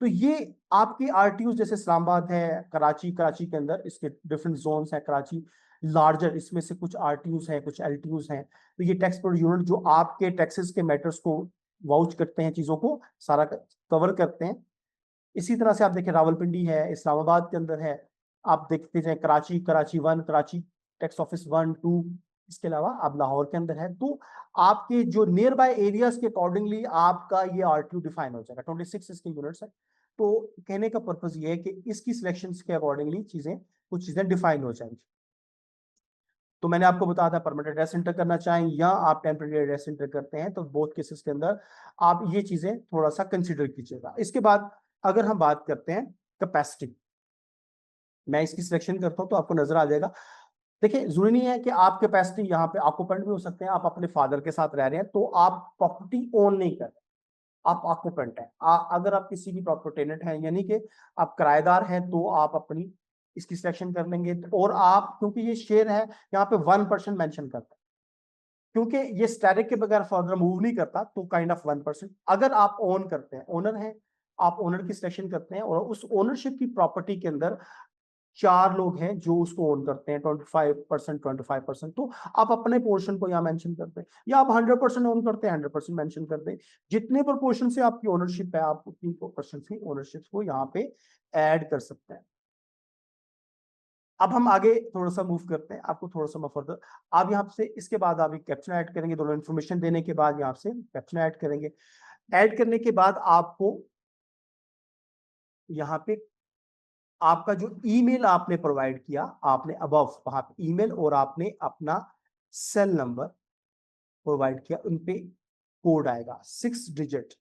तो ये आपके आरटीओ जैसे इस्लामाबाद है, कराची, कराची के अंदर इसके डिफरेंट जोन्स हैं, कराची लार्जर, इसमें से कुछ आरटीओ हैं, कुछ एलटीओ हैं। तो ये टैक्स पर यूनिट जो आपके टैक्सेस के मैटर्स को वाउच करते हैं, चीजों को सारा कवर करते हैं। इसी तरह से आप देखें रावलपिंडी है, इस्लामाबाद के अंदर है, आप देखते जाए कराची, कराची 1, कराची टैक्स ऑफिस 1 2, इसके अलावा आप लाहौर के अंदर है, तो आपके जो नियर बाय एरियाज के अकॉर्डिंगली आपका ये आरटीओ डिफाइन हो जाएगा। 26 इसके यूनिट्स है। तो कहने का पर्पज ये है कि इसकी सिलेक्शन के अकॉर्डिंगली चीजें, कुछ चीजें डिफाइन हो जाएंगी। तो मैंने आपको बताया था परमानेंट एड्रेस एंटर करना चाहें या आप टेम्परेरी एड्रेस एंटर करते हैं, तो बोथ केसेस के अंदर आप ये चीजें थोड़ा सा कंसिडर कीजिएगा। इसके बाद अगर हम बात करते हैं कैपेसिटी, मैं इसकी सिलेक्शन करता हूं तो आपको नजर आ जाएगा। देखिए जरूरी नहीं है कि आप कैपेसिटी यहाँ पे ऑक्यूपेंट भी हो सकते हैं, आप अपने फादर के साथ रह रहे हैं तो आप प्रॉपर्टी ओन नहीं कर रहे, आप ऑक्यूपेंट हैं। अगर आप किसी की प्रॉपर्टी टेनेंट हैं यानी कि आप किराएदार हैं, तो आप अपनी इसकी सिलेक्शन कर लेंगे। और आप, क्योंकि ये शेयर है, यहाँ पे 1% मेंशन करता है, क्योंकि ये स्टैटिक के बगैर फर्दर मूव नहीं करता, तो काइंड ऑफ 1%। अगर आप ओन करते हैं, ओनर हैं, आप ओनर की सिलेक्शन करते हैं और उस ओनरशिप की प्रॉपर्टी के अंदर 4 लोग हैं जो उसको ओन करते हैं, 25%, 25%। तो आप अपने पोर्शन को यहाँ मेंशन करते हैं, या आप 100% ओन करते हैं, 100% मेंशन करते हैं। जितने प्रपोर्शन से आपकी ओनरशिप है, आप उतनी परसेंट की ओनरशिप को यहाँ पे ऐड कर सकते हैं। अब हम आगे थोड़ा सा मूव करते हैं, आपको थोड़ा सा मैं फर्दर, आप यहाँ से इसके बाद आप एक कैप्शन ऐड करेंगे, दोनों इन्फॉर्मेशन देने के बाद यहाँ से कैप्शन ऐड करेंगे। ऐड करने के बाद आपको यहाँ पे आपका जो ईमेल आपने प्रोवाइड किया, आपने अबव वहां पे ईमेल और आपने अपना सेल नंबर प्रोवाइड किया, उन पे कोड आएगा 6 डिजिट,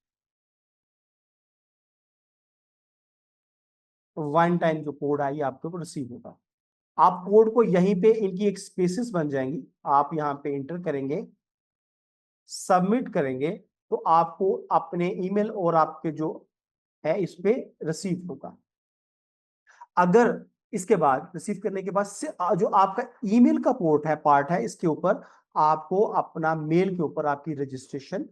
वन टाइम जो कोड आई आपको रिसीव होगा। आप कोड को यहीं पे इनकी एक स्पेसेस बन जाएंगी, आप यहाँ पे इंटर करेंगे, सबमिट करेंगे, तो आपको अपने ईमेल और आपके जो है इस पे रिसीव होगा। अगर इसके बाद रिसीव करने के बाद जो आपका ईमेल का पोर्ट है, पार्ट है, इसके ऊपर आपको अपना मेल के ऊपर आपकी रजिस्ट्रेशन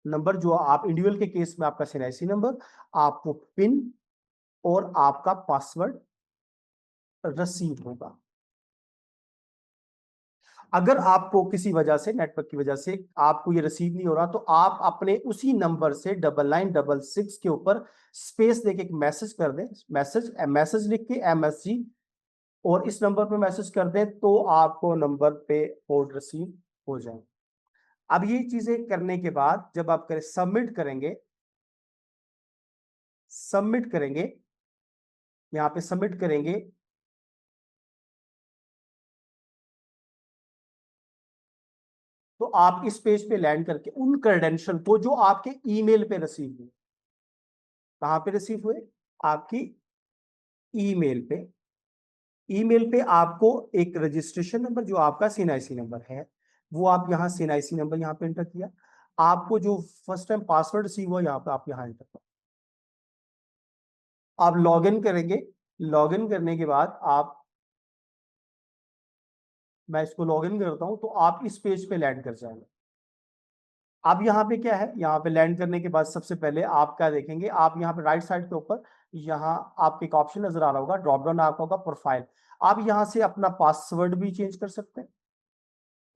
नंबर, जो आप इंडिविजुअल के केस में आपका सीएनआईसी नंबर, आपको पिन और आपका पासवर्ड रिसीव होगा। अगर आपको किसी वजह से, नेटवर्क की वजह से आपको ये रिसीव नहीं हो रहा, तो आप अपने उसी नंबर से 9966 के ऊपर स्पेस देके एक मैसेज कर दें, मैसेज लिख के MSG, और इस नंबर पे मैसेज कर दें, तो आपको नंबर पे कोड रिसीव हो जाए। अब ये चीजें करने के बाद जब आप करें सबमिट करेंगे, यहां पे सबमिट करेंगे, तो आप इस पेज पे लैंड करके उन क्रेडेंशियल को जो आपके ईमेल पे रिसीव हुए, कहां पे रिसीव हुए, आपकी ईमेल पे, आपको एक रजिस्ट्रेशन नंबर जो आपका सीएनआईसी नंबर है, वो आप यहाँ सीएनआईसी नंबर यहाँ पे एंटर किया, आपको जो फर्स्ट टाइम पासवर्ड रिसीव हुआ यहाँ पे आप यहाँ एंटर कर, आप लॉगिन करेंगे। लॉगिन करने के बाद आप, मैं इसको लॉगिन करता हूं, तो आप इस पेज पे लैंड कर जाएंगे। अब यहाँ पे क्या है, यहाँ पे लैंड करने के बाद सबसे पहले आप क्या देखेंगे, आप यहाँ पे राइट साइड के ऊपर यहाँ आपको एक ऑप्शन नजर आ रहा होगा, ड्रॉप डाउन आपका होगा प्रोफाइल, आप यहाँ से अपना पासवर्ड भी चेंज कर सकते हैं,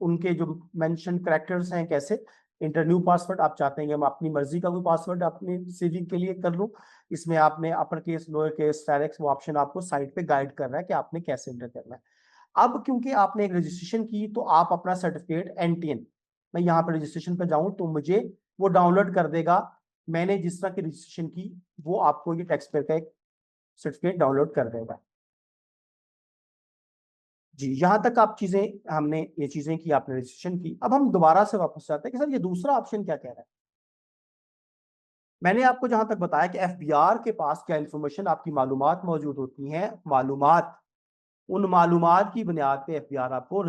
उनके जो मेंशन कैरेक्टर्स हैं, कैसे इंटर न्यू पासवर्ड आप चाहते हैं कि मैं अपनी मर्जी का कोई पासवर्ड अपनी सेविंग के लिए कर लूं, इसमें आपने upper case, lower case, direct, वो ऑप्शन आपको साइड पे गाइड कर रहा है कि आपने कैसे इंटर करना है। अब क्योंकि आपने एक रजिस्ट्रेशन की, तो आप अपना सर्टिफिकेट NTN, मैं यहाँ पर रजिस्ट्रेशन पर जाऊं तो मुझे वो डाउनलोड कर देगा, मैंने जिस तरह की रजिस्ट्रेशन की वो आपको ये टैक्स पेयर का एक सर्टिफिकेट डाउनलोड कर देगा। जी, यहां तक आप चीजें, हमने ये चीजें की, आपने रजिस्ट्रेशन की। अब हम दोबारा से वापस जाते हैं कि सर ये दूसरा ऑप्शन क्या कह रहा है। मैंने आपको जहां तक बताया कि FBR के पास क्या इंफॉर्मेशन, आपकी मालूमात मौजूद होती हैं, उन मालूमात की बुनियाद पे FBR आपको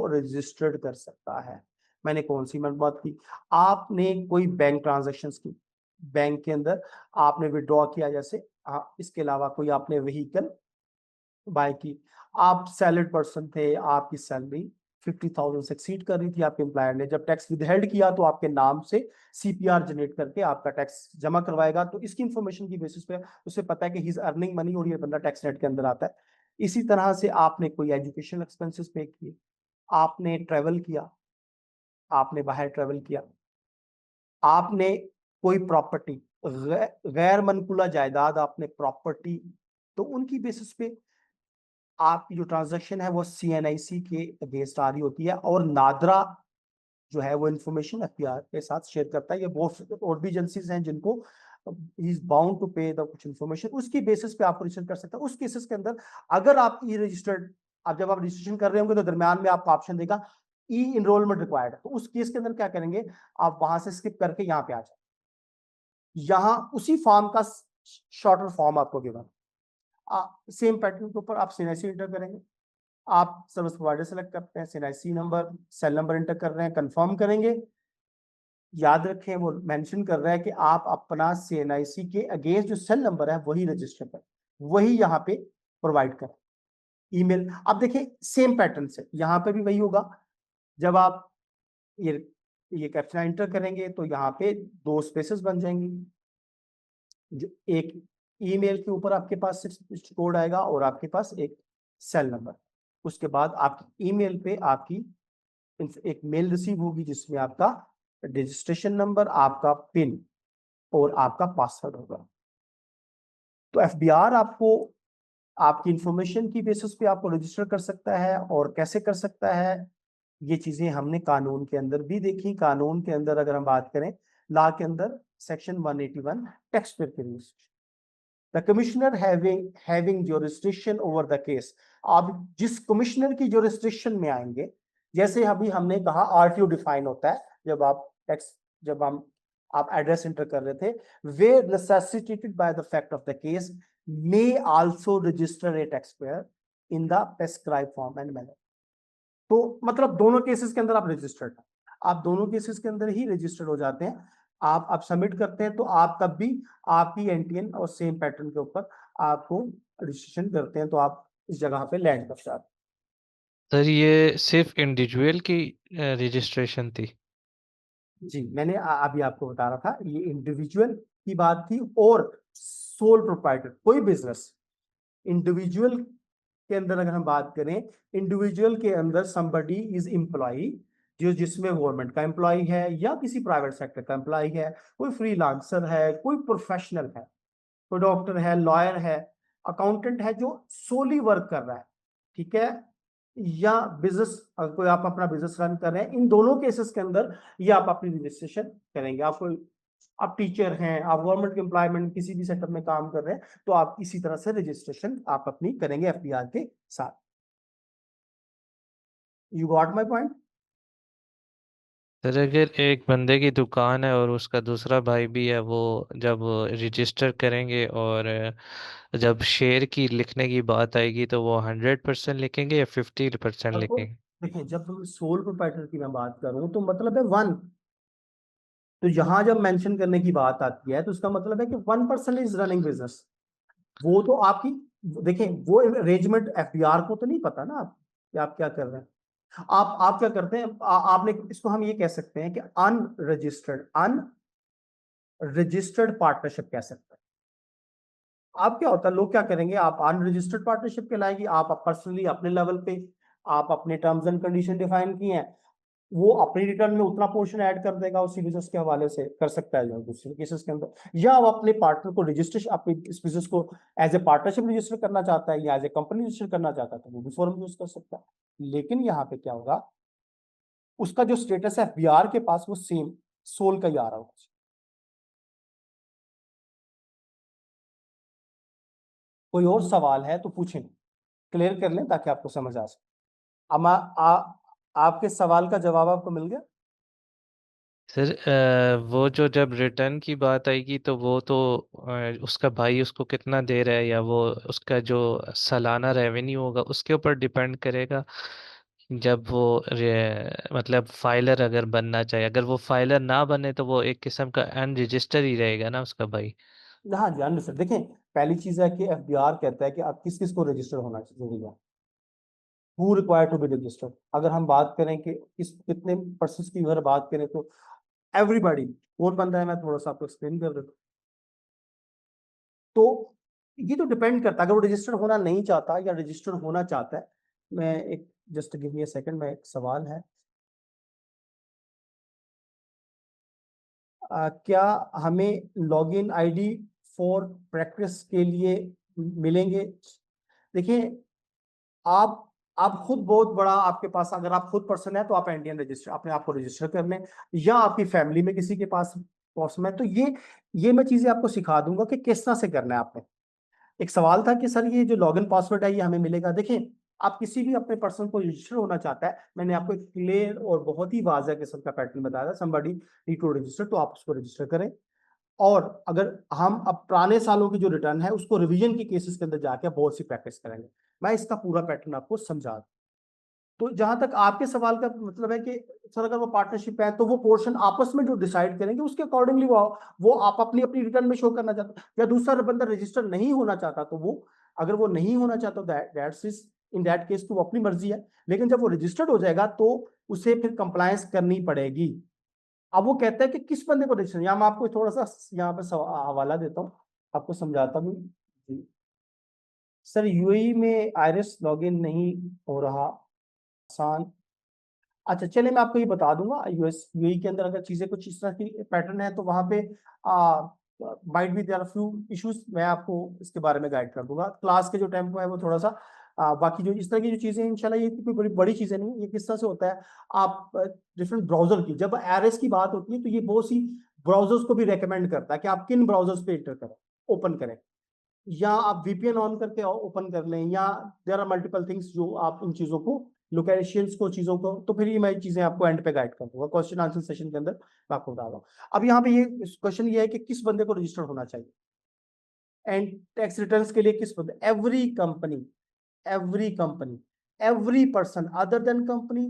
रजिस्टर्ड कर सकता है। मैंने कौन सी मालूमात की, आपने कोई बैंक ट्रांजेक्शन की, बैंक के अंदर आपने विड्रॉ किया, जैसे इसके अलावा कोई आपने व्हीकल बाय की, आप सैलरीड पर्सन थे, आपकी सैलरी 50,000 से एक्सीड कर रही थी, आपके एम्प्लॉयर ने जब टैक्स विदहेल्ड किया तो आपके नाम से CPR जनरेट करके आपका टैक्स जमा करवाएगा। तो इसकी इंफॉर्मेशन की बेसिस पे उसे पता है कि ही इज अर्निंग मनी और ये बंदा टैक्स नेट के अंदर आता है। इसी तरह से आपने कोई एजुकेशनल एक्सपेंसेस पे किए, आपने ट्रेवल किया, आपने बाहर ट्रेवल किया, आपने कोई प्रॉपर्टी, गैर मनकुला जायदाद आपने प्रॉपर्टी, तो उनकी बेसिस पे आपकी जो ट्रांजैक्शन है वो CNIC के अगेंस्ट आ रही होती है, और नादरा जो है वो इन्फॉर्मेशन FBR के साथ शेयर करता है। ये बहुत और भी एजेंसीज हैं जिनको ही इज बाउंड टू पे द कुछ इन्फॉर्मेशन, उसकी बेसिस पे आपको रजिस्टर कर सकता है। उस केसेस के अंदर अगर आप ई रजिस्टर्ड, अब जब आप रजिस्ट्रेशन कर रहे होंगे तो दरमियान में आपको ऑप्शन देगा ई इनरोलमेंट रिक्वायर्ड, तो उस केस के अंदर क्या करेंगे, आप वहां से स्किप करके यहाँ पे आ जाए, यहाँ उसी फॉर्म का शॉर्टर फॉर्म आपको गिवन, सेम पैटर्न के ऊपर आप CNIC इंटर करेंगे, आप सर्विस प्रोवाइडर सेलेक्ट करते हैं, CNIC number, cell number enter कर रहे हैं, कंफर्म करेंगे। याद रखें वो मेंशन कर रहा है कि आप अपना CNIC के अगेंस्ट जो सेल नंबर है वही रजिस्टर करें, वही यहाँ पे प्रोवाइड करें ईमेल। अब देखिए सेम पैटर्न से यहाँ पे भी वही होगा, जब आप ये कैप्चा एंटर करेंगे तो यहाँ पे 2 स्पेसेस बन जाएंगी, जो एक ईमेल के ऊपर आपके पास सिर्फ कोड आएगा और आपके पास एक सेल नंबर। उसके बाद आपकी ईमेल पे आपकी एक मेल रिसीव होगी जिसमें आपका रजिस्ट्रेशन नंबर, आपका पिन और आपका पासवर्ड होगा। तो एफबीआर आपको आपकी इंफॉर्मेशन की बेसिस पे आपको रजिस्टर कर सकता है। और कैसे कर सकता है, ये चीजें हमने कानून के अंदर भी देखी। कानून के अंदर अगर हम बात करें, लॉ के अंदर सेक्शन 181 टैक्स पेयर के rules, the commissioner having jurisdiction over the case. आप जिस कमिश्नर की ज्यूरिसडिक्शन में आएंगे, जैसे अभी हमने कहा आरटीओ डिफाइन होता है जब हम आप एड्रेस एंटर कर रहे थे, we necessitated by the fact of the case may also register a tax payer in the prescribed form and manner. तो मतलब दोनों केसेस के अंदर आप रजिस्टर्ड हैं, आप दोनों केसेस के अंदर ही रजिस्टर्ड हो जाते हैं। आप सबमिट करते हैं तो आप तब भी आपकी एनटीएन और सेम पैटर्न के ऊपर आपको रजिस्ट्रेशन करते हैं, तो आप इस जगह पे लैंड कर जाते सर ये सिर्फ इंडिविजुअल की रजिस्ट्रेशन थी? हैं। जी, मैंने अभी आपको बता रहा था, ये इंडिविजुअल की बात थी। और सोल प्रोप्राइटर कोई बिजनेस, इंडिविजुअल के अंदर अगर हम बात करें, इंडिविजुअल के अंदर समबडी इज एम्प्लॉई, जो जिसमें गवर्नमेंट का एम्प्लॉय है या किसी प्राइवेट सेक्टर का एम्प्लॉय है, कोई फ्रीलांसर है, कोई प्रोफेशनल है, कोई डॉक्टर है, लॉयर है, अकाउंटेंट है जो सोली वर्क कर रहा है, ठीक है, या बिजनेस, कोई आप अपना बिजनेस रन कर रहे हैं, इन दोनों केसेस के अंदर ये आप अपनी रजिस्ट्रेशन करेंगे। आप टीचर हैं, आप गवर्नमेंट एम्प्लॉयमेंट किसी भी सेक्टर में काम कर रहे हैं, तो आप इसी तरह से रजिस्ट्रेशन आप अपनी करेंगे एफबीआर के साथ। You got my point? Sir अगर एक बंदे की दुकान है और उसका दूसरा भाई भी है, वो जब रजिस्टर करेंगे और जब शेयर की लिखने की बात आएगी तो वो 100% लिखेंगे या 50% आपको लिखेंगे? देखिए, जब हम सोल प्रोप्राइटर की मैं बात करूं तो मतलब है वन। तो यहां जब मेंशन करने की बात आती है तो उसका मतलब है कि 1 पर्सन इज रनिंग बिजनेस। वो तो आपकी, देखिए वो अरेंजमेंट एफबीआर को तो नहीं पता ना आप कि आप क्या कर रहे हैं। आप क्या करते हैं, आपने इसको हम ये कह सकते हैं कि अनरजिस्टर्ड पार्टनरशिप कह सकते हैं। आप क्या होता है, लोग क्या करेंगे, आप अनरजिस्टर्ड पार्टनरशिप कहलाएगी। आप पर्सनली अपने लेवल पे आप अपने टर्म्स एंड कंडीशन डिफाइन किए हैं, वो अपनी रिटर्न में उतना पोर्शन ऐड कर देगा, उसी बिजनेस के हवाले से कर सकता है जो दूसरे केसेस के अंदर। या वो अपने पार्टनर को रजिस्ट्रेशन, अपने इस बिजनेस को एज ए पार्टनरशिप रजिस्टर करना चाहता है या एज ए कंपनी रजिस्टर करना चाहता है, तो वो भी फॉर्म यूज कर सकता है। लेकिन यहाँ पे क्या होगा, उसका जो स्टेटस है एफबीआर के पास वो सेम सोल का ही आ रहा होगा। कोई और सवाल है तो पूछें, क्लियर कर लें ताकि आपको समझ आ सके। अब आपके सवाल का जवाब आपको मिल गया? सर वो जो जब रिटर्न की बात आएगी तो वो तो उसका भाई उसको कितना दे रहा है, या वो उसका जो सालाना रेवेन्यू होगा उसके ऊपर डिपेंड करेगा। जब वो मतलब फाइलर अगर बनना चाहे, अगर वो फाइलर ना बने तो वो एक किस्म का अनरजिस्टर ही रहेगा ना उसका भाई। हाँ जी, अंडरस्टैंड। देखें, पहली चीज है कि एफबीआर कहता है कि आप किस किस को रजिस्टर होना जरूरी है। Who required to be registered, अगर हम बात करें कि किस कितने पर्सन की अगर बात करें तो एवरीबॉडी। कौन बन रहा है, मैं थोड़ा सा आपको एक्सप्लेन कर देता हूँ। तो ये तो डिपेंड करता है, अगर वो रजिस्टर होना नहीं चाहता या रजिस्टर होना चाहता है। मैं एक, just give me a second, मैं एक सवाल है, क्या हमें लॉगिन आईडी फॉर प्रैक्टिस के लिए मिलेंगे? देखिए, आप आप खुद बहुत बड़ा, आपके पास अगर आप खुद पर्सन है तो आप इंडियन रजिस्टर अपने आप को रजिस्टर कर लें, या आपकी फैमिली में किसी के पास पर्सन है तो ये मैं चीजें आपको सिखा दूंगा कि किस तरह से करना है आपने। एक सवाल था कि सर ये जो लॉगिन पासवर्ड है ये हमें मिलेगा। देखिए, आप किसी भी अपने पर्सन को रजिस्टर होना चाहता है, मैंने आपको एक क्लियर और बहुत ही वाज़ह किस्म का पैटर्न बताया था, समबडी नीड टू रजिस्टर, तो आप उसको रजिस्टर करें। और अगर हम अब पुराने सालों की जो रिटर्न है उसको रिवीजन के केसेस के अंदर जाके बहुत सी प्रैक्टिस करेंगे। मैं इसका पूरा पैटर्न आपको समझा दूं। तो जहां तक आपके सवाल का मतलब है कि सर अगर वो पार्टनरशिप है तो वो पोर्शन आपस में जो डिसाइड करेंगे उसके अकॉर्डिंगली वो आप अपनी अपनी रिटर्न में शो करना चाहते हैं, या दूसरा बंदा रजिस्टर नहीं होना चाहता तो वो, अगर वो नहीं होना चाहता that's is in that case तो वो अपनी मर्जी है। लेकिन जब वो रजिस्टर्ड हो जाएगा तो उसे फिर कंप्लायंस करनी पड़ेगी। अब वो कहता है कि किस बंदे को रजिस्टर, या मैं आपको थोड़ा सा यहाँ पे हवाला देता हूँ। आपको समझाता हूँ जी। सर यूएई में आईरिस लॉगिन नहीं हो रहा, आसान। अच्छा चलिए मैं आपको ये बता दूंगा, यूएई के अंदर अगर चीजें कुछ इस तरह की पैटर्न है तो वहां पे might be there few issues, मैं आपको इसके बारे में गाइड कर दूंगा। क्लास के जो टेम्पो है वो थोड़ा सा बाकी जो इस तरह की जो चीजें हैं इंशाल्लाह ये कोई बड़ी बड़ी चीजें नहीं है। ये किस तरह से होता है, आप डिफरेंट ब्राउजर की जब एरएस की बात होती है तो ये बहुत सी ब्राउजर्स को भी रेकमेंड करता है कि आप किन ब्राउजर्स पे इंटर करें, ओपन करें, या आप वीपीएन ऑन करके ओपन कर लें, या देयर आर मल्टीपल थिंग्स जो आप इन चीजों को, लोकेशंस को, चीजों को, तो फिर ये मैं चीजें आपको एंड पे गाइड कर दूंगा क्वेश्चन आंसर सेशन के अंदर, मैं आपको बता रहा हूँ। अब यहाँ पे ये क्वेश्चन ये है कि किस बंदे को रजिस्टर्ड होना चाहिए एंड टैक्स रिटर्न्स के लिए, किस बंदे, every company, every person other than company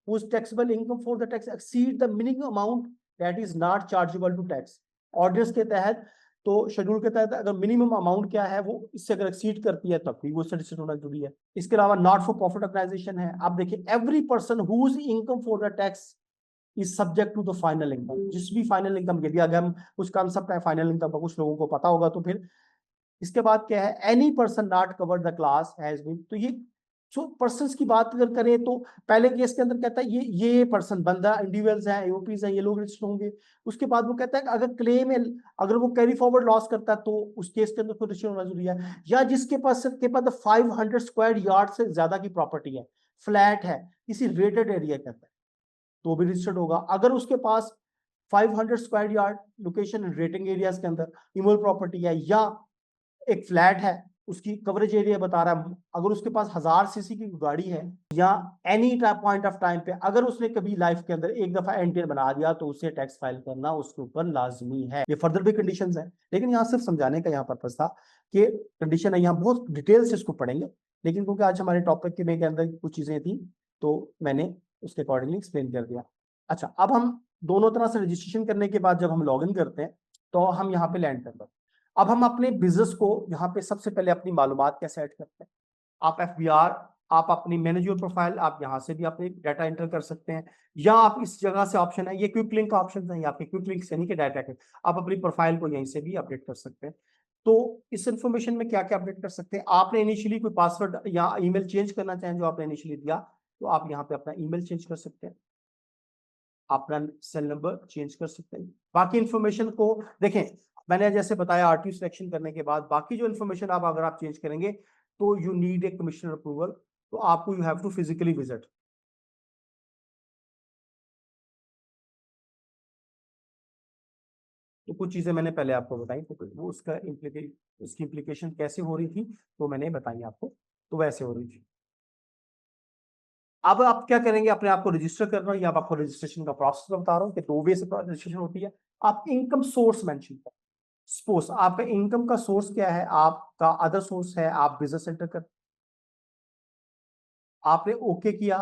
whose taxable income for the tax exceed the minimum amount that is not chargeable to tax। ऑर्डिनंस के तहत, तो शेड्यूल के तहत अगर मिनिमम अमाउंट क्या है वो इससे अगर एक्सीड करती है तब भी वो रजिस्टर्ड होना जरूरी है। इसके अलावा नॉट फॉर प्रॉफिट ऑर्गेनाइजेशन है। आप देखिए every person whose income for the tax is subject to the final income. जिस भी फाइनल इनकम के लिए, अगर हम कुछ कंसेप्ट है फाइनल इनकम का कुछ लोगों को पता होगा तो फिर इसके बाद क्या है, any person not covered the class has been. तो ये जो पर्संस की बात अगर करें तो पहले केस के अंदर कहता है ये पर्सन बंदा इंडिविजुअल्स हैं, यूपीज हैं, ये लोग रजिस्टर होंगे। उसके बाद वो कहता है कि अगर क्लेम है, अगर वो कैरी फॉरवर्ड लॉस करता है तो उस केस के अंदर कोई रजिस्टर होना जरूरी है। या जिसके पास 500 स्क्वायर यार्ड से ज्यादा की प्रॉपर्टी है, फ्लैट है, किसी रेटेड एरिया के अंदर, तो भी रजिस्टर्ड होगा। अगर उसके पास 500 square yard location rating areas के अंदर इमोल प्रॉपर्टी है, या एक फ्लैट है उसकी कवरेज एरिया बता रहा है, अगर उसके पास 1000 सीसी की गाड़ी है, या एनी पॉइंट ऑफ टाइम पे अगर उसने कभी लाइफ के अंदर एक दफा एनटीआर बना दिया तो उसे टैक्स फाइल करना उसके ऊपर लाजमी है। ये फर्दर भी कंडीशंस हैं, लेकिन यहाँ सिर्फ समझाने का यहाँ पर्पस था कि कंडीशन है, यहाँ बहुत डिटेल से इसको पढ़ेंगे, लेकिन क्योंकि आज हमारे टॉपिक के अंदर कुछ चीजें थी तो मैंने उसके अकॉर्डिंगली एक्सप्लेन कर दिया। अच्छा, अब हम दोनों तरह से रजिस्ट्रेशन करने के बाद जब हम लॉग इन करते हैं तो हम यहाँ पे लैंड करते हैं। अब हम अपने बिजनेस को यहाँ पे सबसे पहले अपनी मालूमात कैसे ऐड करते हैं। आप एफबीआर, आप अपनी मैनेजर प्रोफाइल, आप यहाँ से भी अपने डाटा एंटर कर सकते हैं, या आप इस जगह से ऑप्शन है, ये क्विक लिंक का ऑप्शन है, आपके क्विक लिंक से नहीं कि डाटा के, आप अपनी प्रोफाइल को यहीं से भी अपडेट कर सकते हैं। तो इस इंफॉर्मेशन में क्या क्या अपडेट कर सकते हैं, आपने इनिशियली कोई पासवर्ड या ईमेल चेंज करना चाहें जो आपने इनिशियली दिया, तो आप यहाँ पे अपना ईमेल चेंज कर सकते हैं, अपना सेल नंबर चेंज कर सकते हैं। बाकी इंफॉर्मेशन को देखें, मैंने जैसे बताया आरटीयू सिलेक्शन करने के बाद बाकी जो इन्फॉर्मेशन आप अगर आप चेंज करेंगे तो you need a commissioner approval, तो आपको you have to physically visit. तो कुछ चीजें मैंने पहले आपको बताई, तो वो उसकी इम्प्लीकेशन कैसे हो रही थी तो मैंने बताई आपको, तो वैसे हो रही थी। अब आप क्या करेंगे, अपने आप को रजिस्टर कर रहा हूँ या आपको रजिस्ट्रेशन का प्रोसेस बता रहा हूँ कि दो वे से रजिस्ट्रेशन होती है। आप इनकम सोर्स मेंशन करें। सपोज आपका इनकम का सोर्स क्या है, आपका अदर सोर्स है, आप बिजनेस सेंटर कर, आपने ओके किया,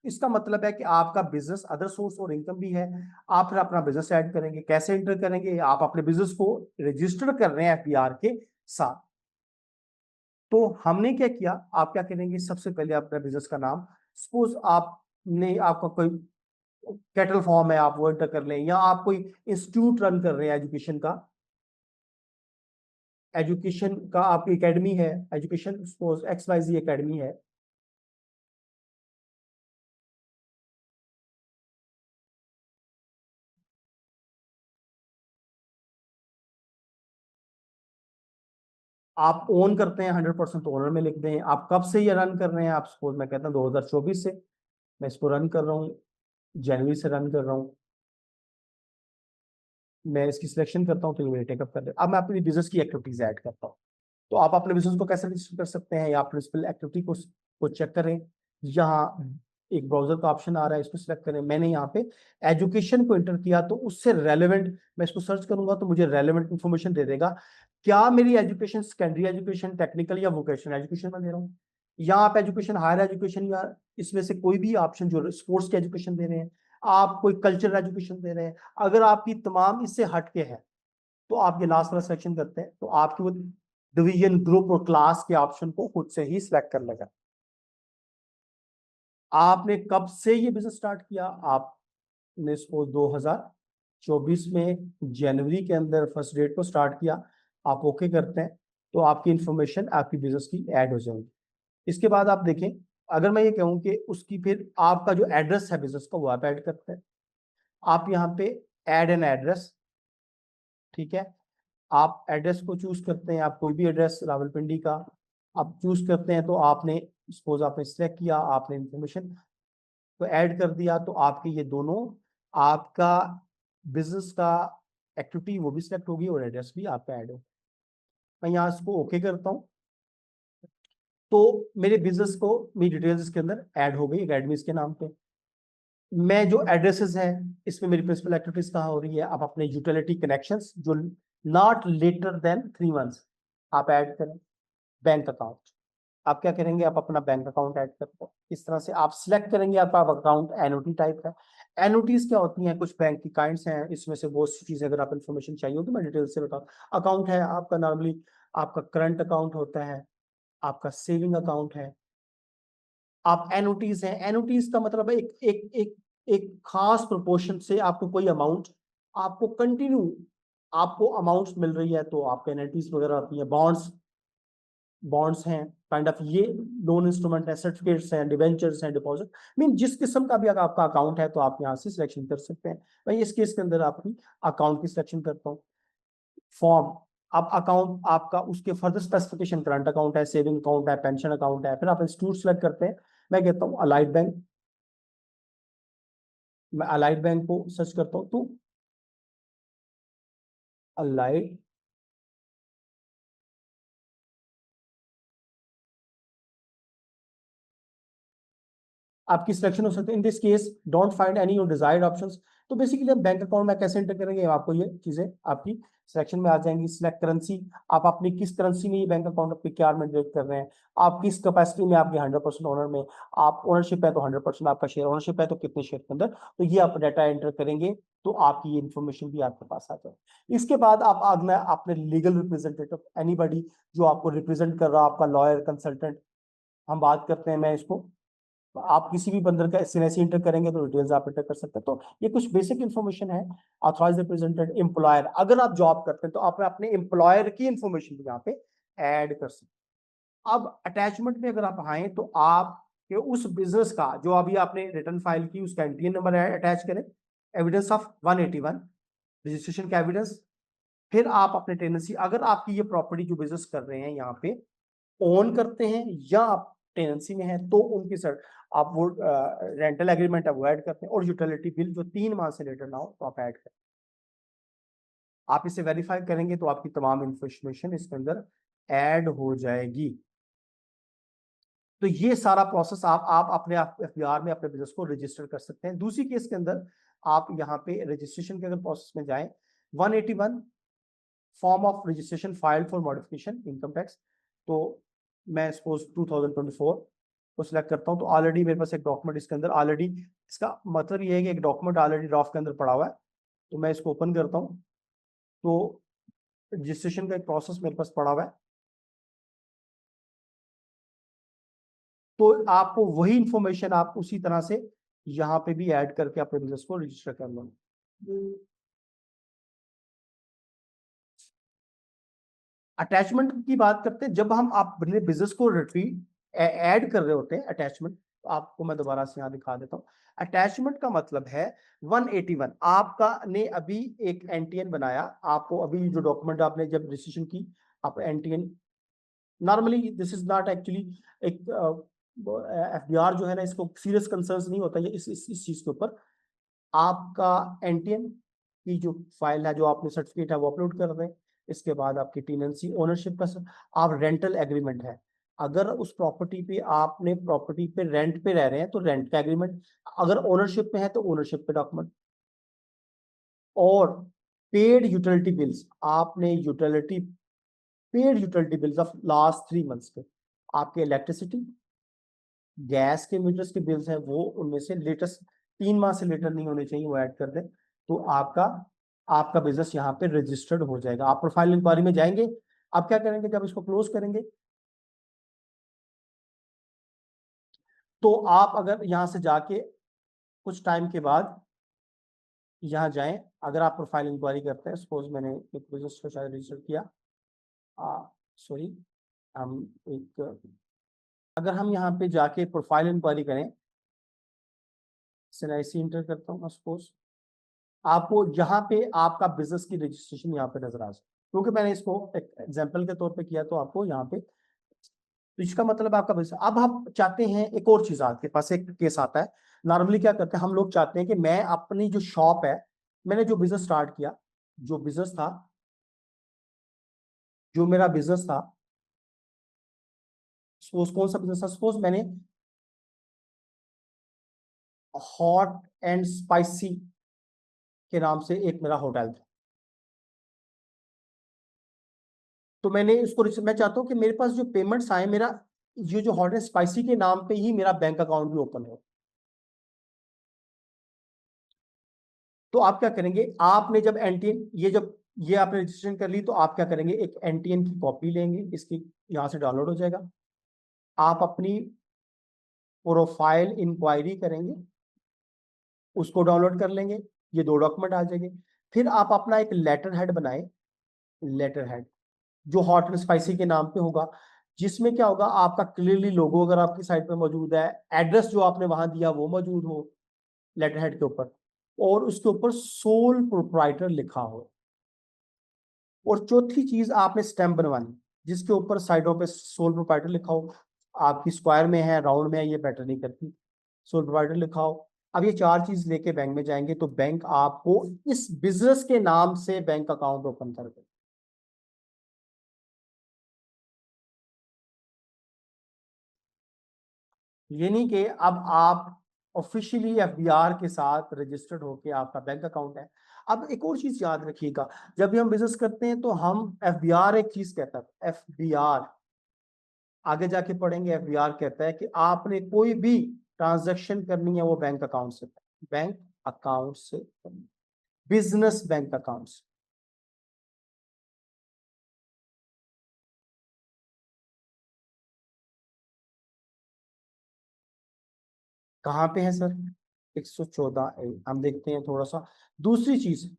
इसका मतलब है कि आपका बिजनेस अदर सोर्स और इनकम भी है। आप फिर अपना बिजनेस ऐड करेंगे, कैसे एंटर करेंगे, आप अपने बिजनेस को रजिस्टर कर रहे हैं एफबीआर के साथ। तो हमने क्या किया, आप क्या करेंगे, सबसे पहले अपना बिजनेस का नाम, सपोज आपने, आपका कोई कैटल फॉर्म है, आप वो एंटर कर लें, या आप कोई इंस्टीट्यूट रन कर रहे हैं एजुकेशन का, आपकी एकेडमी है, एजुकेशन सपोज XYZ एकेडमी है, आप ओन करते हैं 100%, तो ओनर में लिख दें। आप कब से ये रन कर रहे हैं, आप सपोज मैं कहता हूँ 2024 से मैं इसको रन कर रहा हूँ, जनवरी से रन कर रहा हूँ, मैं इसकी सिलेक्शन करता हूँ तो ये मेरे टेकअप कर दे। अब मैं अपनी बिजनेस की एक्टिविटीज ऐड करता हूँ। तो आप अपने बिजनेस को कैसे रजिस्टर कर सकते हैं, या प्रिंसिपल एक्टिविटी को चेक करें, यहाँ एक ब्राउजर का ऑप्शन आ रहा है, इसको सिलेक्ट करें। मैंने यहाँ पे एजुकेशन को एंटर किया तो उससे रेलेवेंट, मैं इसको सर्च करूंगा तो मुझे रेलेवेंट इंफॉर्मेशन दे देगा। क्या मेरी एजुकेशन सेकेंडरी एजुकेशन, टेक्निकल या वोकेशनल एजुकेशन में दे रहा हूँ, या आप एजुकेशन हायर एजुकेशन, या इसमें से कोई भी ऑप्शन जो स्पोर्ट्स की एजुकेशन दे रहे हैं, आप कोई कल्चरल एजुकेशन दे रहे हैं। अगर आपकी तमाम इससे हटके है तो आप ये लास्ट वाला सेक्शन करते हैं तो आपकी वो डिवीजन, ग्रुप और क्लास के ऑप्शन को खुद से ही सिलेक्ट कर लेगा। आपने कब से ये बिजनेस स्टार्ट किया, आपने सपोज 2024 में जनवरी के अंदर फर्स्ट डेट को स्टार्ट किया, आप ओके करते हैं तो आपकी इंफॉर्मेशन आपकी बिजनेस की ऐड हो जाएगी। इसके बाद आप देखें, अगर मैं ये कहूँ कि उसकी फिर आपका जो एड्रेस है बिजनेस का वो आप ऐड करते हैं। आप यहाँ पे ऐड एन एड्रेस, ठीक है, आप एड्रेस को चूज करते हैं, आप कोई भी एड्रेस रावलपिंडी का आप चूज करते हैं, तो आपने सपोज आपने सिलेक्ट किया, आपने इंफॉर्मेशन को ऐड कर दिया, तो आपके ये दोनों, आपका बिजनेस का एक्टिविटी वो भी सिलेक्ट होगी और एड्रेस भी आपका ऐड हो। मैं यहाँ इसको ओके करता हूँ, तो मेरे बिजनेस को मेरी डिटेल्स इसके अंदर ऐड हो गई एकेडमी के नाम पे। मैं जो एड्रेसेस है इसमें मेरी प्रिंसिपल एक्टिविटीज कहाँ हो रही है, आप अपने यूटिलिटी कनेक्शंस जो नॉट लेटर देन 3 मंथ्स आप ऐड करें। बैंक अकाउंट आप क्या करेंगे, आप अपना बैंक अकाउंट ऐड करते हो। इस तरह से आप सिलेक्ट करेंगे, आपका अकाउंट एनओटी टाइप है। एनओटीज क्या होती हैं, कुछ बैंक की काइंड्स हैं, इसमें से बहुत सी चीजें अगर आप इन्फॉर्मेशन चाहिए हो तो मैं डिटेल से बताऊँ। अकाउंट है आपका, नॉर्मली आपका करंट अकाउंट होता है, आपका सेविंग अकाउंट है, आप एनओटीज हैं। एनओटीज का मतलब है एक एक एक एक खास प्रोपोर्शन से आपको कोई अमाउंट आपको कंटिन्यू आपको अमाउंट्स मिल रही है, तो आपके एनओटीज वगैरह आती है। बॉन्ड्स, बॉन्ड्स हैं काइंड ऑफ, ये लोन इंस्ट्रूमेंट है, सर्टिफिकेट्स हैं, डिवेंचर्स हैं, डिपॉजिट, मीन जिस किस्म का भी अगर आपका अकाउंट है तो आप यहाँ से सिलेक्शन कर सकते हैं। मैं इस केस के अंदर आपकी अकाउंट की सिलेक्शन करता हूँ। फॉर्म, अब अकाउंट आपका उसके फर्दर स्पेसिफिकेशन, करंट अकाउंट है, सेविंग अकाउंट है, पेंशन अकाउंट है, फिर आप इंस्टीट्यूट सेलेक्ट करते हैं। मैं कहता हूँ अलाइड बैंक, मैं अलाइड बैंक को सर्च करता हूँ, तो अलाइड आपकी सिलेक्शन हो सकती है। In this case don't find any your desired options. तो बेसिकली हम बैंक अकाउंट में कैसे एंटर करेंगे, आपको ये चीजें आपकी सिलेक्शन में आ जाएंगी। सिलेक्ट करेंसी, आप अपनी किस करेंसी में ये बैंक अकाउंट अपनी क्या मैंडेट कर रहे हैं, आप किस कैपेसिटी में, आपके 100% ओनर में, आप ओनरशिप है तो 100% आपका शेयर ओनरशिप है तो कितने शेयर के अंदर, तो ये आप डाटा एंटर करेंगे तो आपकी ये इन्फॉर्मेशन भी आपके पास आ जाए। इसके बाद आप आगे अपने लीगल रिप्रेजेंटेटिव, एनीबडी जो आपको रिप्रेजेंट कर रहा है, आपका लॉयर, कंसल्टेंट, हम बात करते हैं, मैं इसको, आप किसी भी बंदर का एसएनएस इंटर करेंगे तो डिटेल्स आप इंटर कर सकते हैं। तो ये कुछ बेसिक इन्फॉर्मेशन है। ऑथराइज्ड रिप्रेजेंटेटिव, एम्प्लॉयर, अगर आप जॉब करते हैं तो आप अपने एम्प्लॉयर की इन्फॉर्मेशन भी यहाँ पे ऐड कर सकते हैं। अब अटैचमेंट में अगर आप आए तो आप के उस बिजनेस का जो अभी आपने रिटर्न फाइल की उसका एनटीएन नंबर अटैच करें, एविडेंस ऑफ 181 रजिस्ट्रेशन का एविडेंस, फिर आप अपने टेनेंसी, अगर आपकी ये प्रॉपर्टी जो बिजनेस कर रहे हैं यहाँ पे ओन करते हैं या आप टेनेंसी में है तो उनकी सर आप वो रेंटल एग्रीमेंट है वो ऐड करते हैं, और यूटिलिटी बिल जो 3 माह से लेटर ना हो तो आप ऐड करें। आप इसे वेरीफाई करेंगे तो आपकी तमाम इंफॉर्मेशन इसके अंदर ऐड हो जाएगी। तो ये सारा प्रोसेस आप अपने एफबीआर में अपने बिजनेस को रजिस्टर कर सकते हैं। दूसरी केस के अंदर आप यहाँ पे रजिस्ट्रेशन के अगर प्रोसेस में जाएं, 181 form of registration filed for modification income tax, तो मैं सपोज 2024 को सिलेक्ट करता हूँ, तो ऑलरेडी मेरे पास एक डॉक्यूमेंट इसके अंदर ऑलरेडी, इसका मतलब ये है कि एक डॉक्यूमेंट ऑलरेडी ड्राफ्ट के अंदर पड़ा हुआ है। तो मैं इसको ओपन करता हूँ, तो रजिस्ट्रेशन का एक प्रोसेस मेरे पास पड़ा हुआ है, तो आपको वही इंफॉर्मेशन आप उसी तरह से यहाँ पे भी ऐड करके अपने बिजनेस को रजिस्टर कर लो। अटैचमेंट की बात करते हैं, जब हम आप अपने बिजनेस को ऐड कर रहे होते हैं अटैचमेंट, तो आपको मैं दोबारा से यहाँ दिखा देता हूँ। अटैचमेंट का मतलब है 181, आपका ने अभी एक एनटीएन बनाया, आपको अभी जो डॉक्यूमेंट आपने जब रजिस्ट्रेशन की, आप NTN, normally this is not actually एक एफबीआर जो है ना, इसको सीरियस कंसर्न नहीं होता है इस चीज के ऊपर। आपका एनटीएन की जो फाइल है, जो आपने सर्टिफिकेट है वो अपलोड कर दें। इसके बाद आपकी टेनेंसी ओनरशिप का आप रेंटल एग्रीमेंट है, अगर उस प्रॉपर्टी पे आपने प्रॉपर्टी पे रेंट पे रह रहे हैं तो रेंट का एग्रीमेंट, अगर ओनरशिप में है तो ओनरशिप पे डॉक्यूमेंट, और पेड यूटिलिटी बिल्स, आपने utility paid utility bills of last 3 months पे, आपके इलेक्ट्रिसिटी गैस के मीटर्स के बिल्स हैं वो उनमें से लेटेस्ट 3 माह से लेटर नहीं होने चाहिए, वो ऐड कर दें, तो आपका आपका बिजनेस यहाँ पे रजिस्टर्ड हो जाएगा। आप प्रोफाइल इंक्वायरी में जाएंगे, आप क्या करेंगे, जब इसको क्लोज करेंगे तो आप अगर यहाँ से जाके कुछ टाइम के बाद यहाँ जाएं, अगर आप प्रोफाइल इंक्वायरी करते हैं, सपोज मैंने एक बिजनेस को शायद रजिस्टर किया, सॉरी, हम एक, अगर हम यहाँ पे जाके प्रोफाइल इंक्वायरी करें, SNIC इंटर करता हूँ सपोज, आपको यहाँ पे आपका बिजनेस की रजिस्ट्रेशन यहाँ पे नजर आ जाए, क्योंकि मैंने इसको एक एग्जांपल के तौर पे किया, तो आपको यहाँ पे, तो इसका मतलब आपका बिजनेस। अब हम चाहते हैं एक और चीज, आपके पास एक केस आता है, नॉर्मली क्या करते हैं हम लोग, चाहते हैं कि मैं अपनी जो शॉप है, मैंने जो बिजनेस स्टार्ट किया, जो बिजनेस था, जो मेरा बिजनेस था, सपोज कौन सा बिजनेस था, सपोज मैंने हॉट एंड स्पाइसी के नाम से एक मेरा होटल था, तो मैंने इसको, मैं चाहता हूं कि मेरे पास जो पेमेंट्स आए, मेरा ये जो हॉट एंड स्पाइसी के नाम पे ही मेरा बैंक अकाउंट भी ओपन हो। तो आप क्या करेंगे, आपने जब एनटीएन, ये आपने रजिस्ट्रेशन कर ली, तो आप क्या करेंगे, एक एनटीएन की कॉपी लेंगे, इसकी यहां से डाउनलोड हो जाएगा, आप अपनी प्रोफाइल इंक्वायरी करेंगे, उसको डाउनलोड कर लेंगे, ये 2 डॉक्यूमेंट आ जाएंगे। फिर आप अपना एक लेटर हेड बनाए, लेटर हेड जो हॉट एंड स्पाइसी के नाम पे होगा, जिसमें क्या होगा, आपका क्लियरली लोगो अगर आपकी साइट पे मौजूद है, एड्रेस जो आपने वहां दिया वो मौजूद हो लेटर हेड के ऊपर, और उसके ऊपर सोल प्रोप्राइटर लिखा हो। और चौथी चीज, आपने स्टैम्प बनवानी, जिसके ऊपर साइडों पे सोल प्रोप्राइटर लिखा हो, आपकी स्क्वायर में है, राउंड में है, ये मैटर नहीं करती, सोल प्रोप्राइटर लिखा हो। अब ये 4 चीज लेके बैंक में जाएंगे, तो बैंक आपको इस बिजनेस के नाम से बैंक अकाउंट ओपन कर दे। ये नहीं कि अब आप ऑफिशियली एफबीआर के साथ रजिस्टर्ड होके आपका बैंक अकाउंट है। अब एक और चीज याद रखिएगा, जब भी हम बिजनेस करते हैं तो हम, एफबीआर एक चीज कहता है, एफबीआर आगे जाके पढ़ेंगे, एफबीआर कहता है कि आपने कोई भी ट्रांजैक्शन करनी है वो बैंक अकाउंट से, बैंक अकाउंट से, बिजनेस बैंक अकाउंट से। कहाँ पे है सर, 114A, हम देखते हैं थोड़ा सा। दूसरी चीज,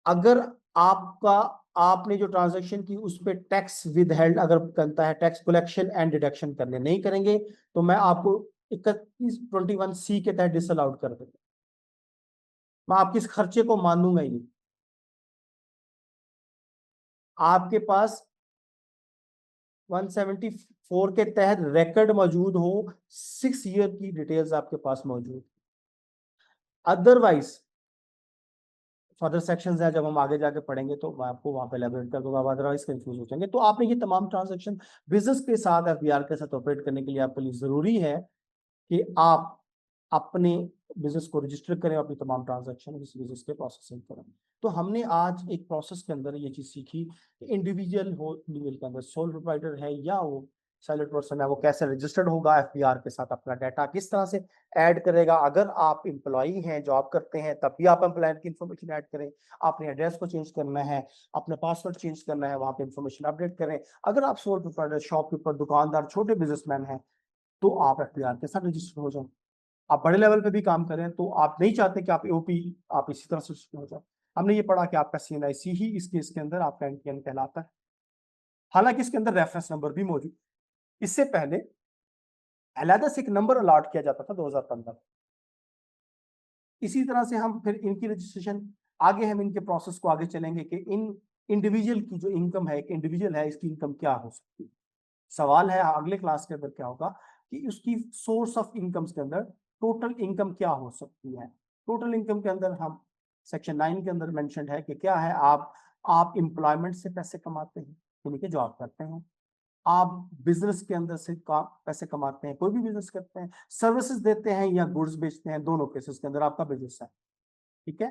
अगर आपका, आपने जो ट्रांजैक्शन की उस पर टैक्स विद हेल्ड अगर करता है, टैक्स कलेक्शन एंड डिडक्शन करने नहीं करेंगे, तो मैं आपको 3121C के तहत डिसअलाउड कर दूंगा, मैं आपके इस खर्चे को मानूंगा ही नहीं। आपके पास 174 के तहत रिकॉर्ड मौजूद हो, 6 ईयर की डिटेल्स आपके पास मौजूद, अदरवाइज फर्दर सेक्शंस हैं, जब हम आगे जाके पढ़ेंगे तो मैं आपको वहां पे एलैबोरेट कर दूंगा, अदरवाइज कंफ्यूज हो जाएंगे। तो आपने ये तमाम ट्रांजैक्शन बिजनेस के साथ, एफबीआर के साथ ऑपरेट करने के लिए आपके लिए जरूरी है कि आप अपने बिजनेस को रजिस्टर करें, अपनी तमाम ट्रांजैक्शन इस बिजनेस के प्रोसेसिंग करें। तो हमने आज एक प्रोसेस के अंदर ये चीज सीखी कि इंडिविजुअल हो लेवल के अंदर सोल प्रोप्राइटर है या वो साइलेंट पर्सन है, वो कैसे रजिस्टर्ड होगा एफबीआर के साथ, अपना डाटा किस तरह से ऐड करेगा। अगर आप एम्प्लॉई हैं, जॉब करते हैं, तब भी आप एम्प्लॉयर की इन्फॉर्मेशन ऐड करें, अपने एड्रेस को चेंज करना है, अपना पासवर्ड चेंज करना है, वहां पे इन्फॉर्मेशन अपडेट करें। अगर आप सोल प्रोप्राइटर, शॉपकीपर, दुकानदार, छोटे बिजनेसमैन हैं, तो आप एफबीआर के साथ रजिस्टर हो जाए। आप बड़े लेवल पे भी काम करें तो आप नहीं चाहते कि आप एओपी, आप इसी तरह से हो जाए। हमने ये पढ़ा कि आपका सीएनआईसी ही इस केस के अंदर आपका एनटीएन कहलाता है, हालांकि इसके अंदर रेफरेंस नंबर भी मौजूद। इससे पहले अलहदा से एक नंबर अलॉट किया जाता था 2015। इसी तरह से हम फिर इनकी रजिस्ट्रेशन, आगे हम इनके प्रोसेस को आगे चलेंगे कि इन इंडिविजुअल की जो इनकम है, एक इंडिविजुअल है, इसकी इनकम क्या हो सकती है। सवाल है अगले क्लास के अंदर क्या होगा कि उसकी सोर्स ऑफ इनकम्स के अंदर टोटल इनकम क्या हो सकती है। टोटल इनकम के अंदर हम सेक्शन 9 के अंदर मेंशन है कि क्या है, आप एम्प्लॉयमेंट से पैसे कमाते हैं, यानी कि जॉब करते हैं, आप बिजनेस के अंदर से पैसे कमाते हैं, कोई भी बिजनेस करते हैं, सर्विसेज देते हैं या गुड्स बेचते हैं, दोनों केसेस के अंदर आपका बिजनेस है। ठीक है,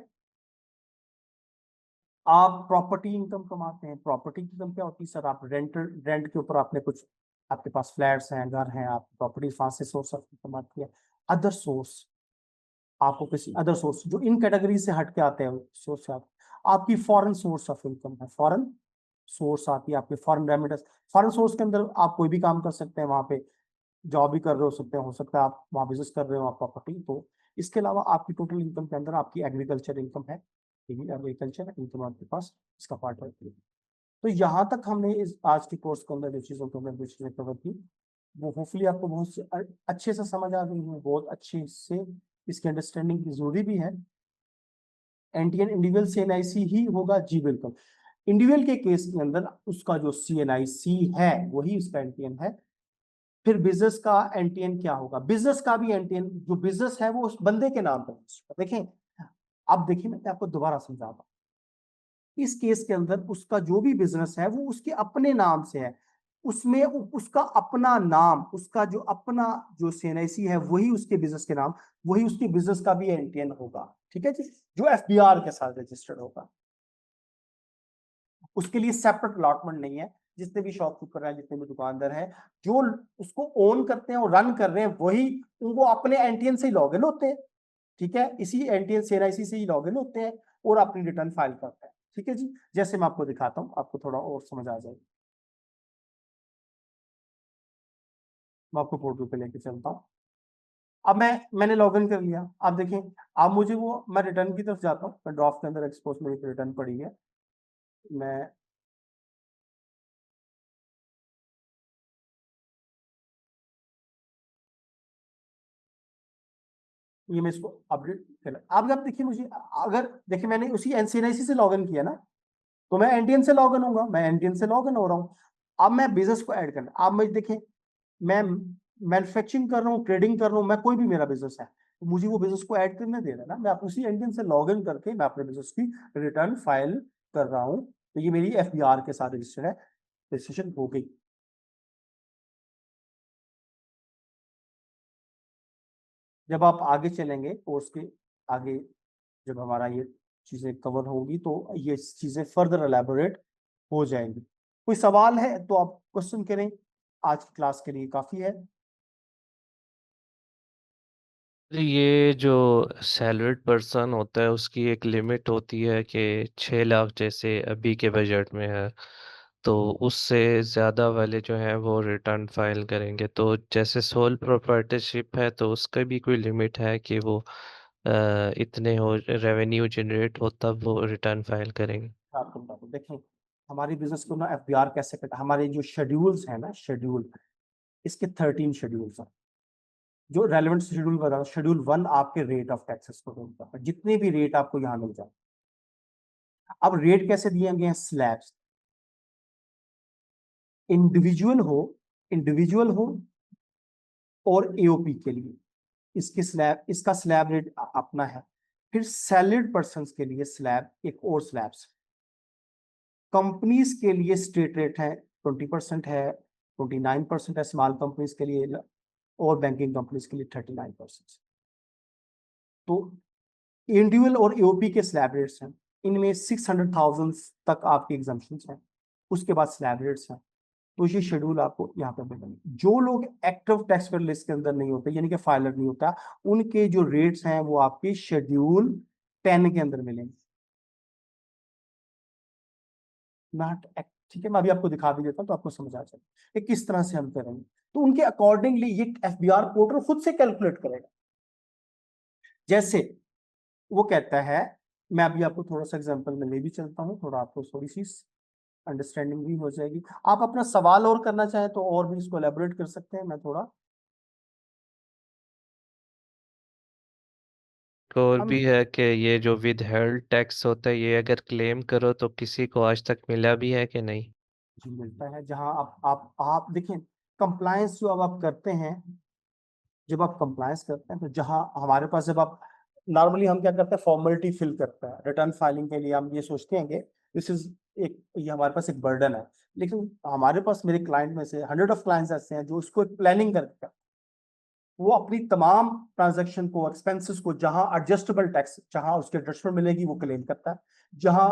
आप प्रॉपर्टी इनकम कमाते हैं, प्रॉपर्टी इनकम क्या होती है सर, आप रेंट के ऊपर आपने कुछ, आपके पास फ्लैट्स हैं, घर हैं, आप प्रॉपर्टी वहां से सोर्स ऑफ इनकम आती है। अदर सोर्स, आपको किसी अदर सोर्स जो इन कैटेगरी से हट के आते हैं सोर्स, आपकी फॉरेन सोर्स ऑफ इनकम है, फॉरेन सोर्स आती है आपके, फॉरेन रेमिटेंस। फॉरेन सोर्स के अंदर आप कोई भी काम कर सकते हैं, वहां पे जॉब भी कर रहे हो सकता है आप वहाँ बिजनेस कर रहे हो, आप प्रॉपर्टी। तो इसके अलावा आपकी टोटल इनकम के अंदर आपकी एग्रीकल्चर इनकम है, एग्रीकल्चर इनकम आपके पास इसका पार्ट है। तो यहाँ तक हमने इस आज के कोर्स के अंदर जो चीज़ों को हमने चीज़ें कवर की, वो होपफुली आपको बहुत अच्छे से समझ आ गई है, बहुत अच्छे से इसकी अंडरस्टैंडिंग की जरूरी भी है। एनटीएन इंडिविजुअल सीएनआईसी ही होगा, जी बिल्कुल। इंडिविजुअल के केस के अंदर उसका जो सीएनआईसी है वही उसका एनटीएन है। फिर बिजनेस का एनटीएन क्या होगा? बिजनेस का भी एनटीएन, जो बिजनेस है वो उस बंदे के नाम पर। देखें, अब देखिए मैं आपको दोबारा समझाता हूँ। इस केस के अंदर उसका जो भी बिजनेस है वो उसके अपने नाम से है, उसमें उसका अपना नाम, उसका जो अपना जो सीएनआईसी है वही उसके बिजनेस के नाम, वही उसके बिजनेस का भी एनटीएन होगा। ठीक है जी, जो एफबीआर के साथ रजिस्टर्ड होगा। उसके लिए सेपरेट अलॉटमेंट नहीं है। जितने भी शॉपकीपर हैं, जितने भी दुकानदार हैं, जो उसको ओन करते हैं और रन कर रहे हैं, वही उनको अपने एनटीएन से ही लॉगिन होते हैं। ठीक है, इसी एनटीएन सीएनआईसी से ही लॉगिन होते हैं और अपनी रिटर्न फाइल करते हैं। ठीक है जी, जैसे मैं आपको दिखाता हूं, आपको थोड़ा और समझ आ जाएगी। मैं आपको पोर्टल पे लेके चलता हूं। अब मैंने लॉगिन कर लिया। आप देखें, अब मुझे वो, मैं रिटर्न की तरफ जाता हूँ। मैं ड्राफ्ट के अंदर एक्सपोज में एक रिटर्न पड़ी है, मैं ये मैं इसको अपडेट कर। अब आप देखिए, मुझे अगर देखिए मैंने उसी एनसीएनआईसी से लॉगिन किया ना, तो मैं एनटीएन से लॉगिन होऊंगा, मैं एनटीएन से लॉगिन हो रहा हूँ। अब मैं बिजनेस को ऐड करना, अब मैं देखें, मैं मैन्युफैक्चरिंग कर रहा हूँ, ट्रेडिंग कर रहा हूँ, मैं कोई भी मेरा बिजनेस है, तो मुझे वो बिजनेस को ऐड करने दे रहा है ना। मैं उसी एनटीएन से लॉगिन करके मैं अपने बिजनेस की रिटर्न फाइल कर रहा हूँ। तो ये मेरी एफबीआर के साथ रजिस्टर्ड है, रजिस्ट्रेशन हो गई। जब आप आगे चलेंगे कोर्स के आगे, जब हमारा ये चीजें कवर होंगी तो ये चीजें फर्दर एलैबोरेट हो जाएंगी। कोई सवाल है तो आप क्वेश्चन करें, आज की क्लास के लिए काफी है। ये जो सैलरीड पर्सन होता है उसकी एक लिमिट होती है कि 6 लाख जैसे अभी के बजट में है, तो उससे ज़्यादा वाले जो हैं वो रिटर्न फाइल करेंगे। तो जैसे सोल प्रोप्राइटरशिप है तो उसका भी कोई लिमिट है कि वो इतने हो रेवेन्यू जनरेट हो तब वो रिटर्न फाइल करेंगे। आपको बता दूं, देखें हमारी बिजनेस को ना एफबीआर कैसे करता है, हमारे जो शेड्यूल्स है ना, शेड्यूल, इसके 13 शेड्यूल्स हैं। जो रेलेवेंट शेड्यूल बता, शेड्यूल 1 आपके रेट ऑफ टैक्सेस को बोलता है, जितने भी रेट आपको यहाँ मिल जाए। अब रेट कैसे दिए गए हैं? स्लैब्स, इंडिविजुअल हो, इंडिविजुअल हो और एओपी के लिए इसकी स्लैब, इसका स्लैब रेट अपना है। फिर सैलरीड पर्सन के लिए स्लैब, एक और स्लैब्स। कंपनीज के लिए स्टेट रेट है, 20% है, 29% है स्मॉल कंपनीज के लिए, और बैंकिंग कंपनीज के लिए 39%। तो इंडिविजुअल और एओपी के स्लैब रेट्स हैं, इनमें 600,000 तक आपकी एग्जाम्पशन हैं। उसके बाद स्लैब रेट्स हैं। तो ये शेड्यूल आपको यहाँ पे मिलेंगे। जो लोग एक्टिव टैक्स पेयर लिस्ट के अंदर नहीं होते, यानी कि फाइलर नहीं होता, उनके जो रेट्स हैं वो आपके शेड्यूल 10 के अंदर मिलेंगे। नॉट एक्ट, ठीक है, मैं अभी आपको दिखा भी देता हूँ तो आपको समझ आ जाएगा कि किस तरह से हम करेंगे। तो उनके अकॉर्डिंगली ये एफबीआर पोर्टल खुद से कैलकुलेट करेगा। जैसे वो कहता है, मैं अभी आपको थोड़ा सा एग्जांपल में ले भी चलता हूँ, थोड़ा आपको थोड़ी सी अंडरस्टैंडिंग भी हो जाएगी। आप अपना सवाल और करना चाहें तो और भी इसको एलेबोरेट कर सकते हैं, मैं थोड़ा और हम भी है कि ये जो विद हेल्ड टैक्स होता है ये अगर क्लेम करो तो किसी को आज तक मिला भी है कि नहीं? जी मिलता है। जहां आप देखें, कंप्लायंस जो अब आप करते हैं, जब आप कंप्लायंस करते हैं तो जहां हमारे पास, जब आप नॉर्मली हम क्या करते हैं, फॉर्मेलिटी फिल करते हैं रिटर्न फाइलिंग के लिए, हम ये सोचते हैं कि दिस इज एक, ये हमारे पास एक बर्डन है। लेकिन हमारे पास, मेरे क्लाइंट में से 100 ऑफ क्लाइंट्स ऐसे हैं जो इसको एक प्लानिंग करके, वो अपनी तमाम ट्रांजैक्शन को, एक्सपेंसेस को, जहां एडजस्टेबल टैक्स, जहां उसके एडजस्टमेंट मिलेगी वो क्लेम करता है, जहां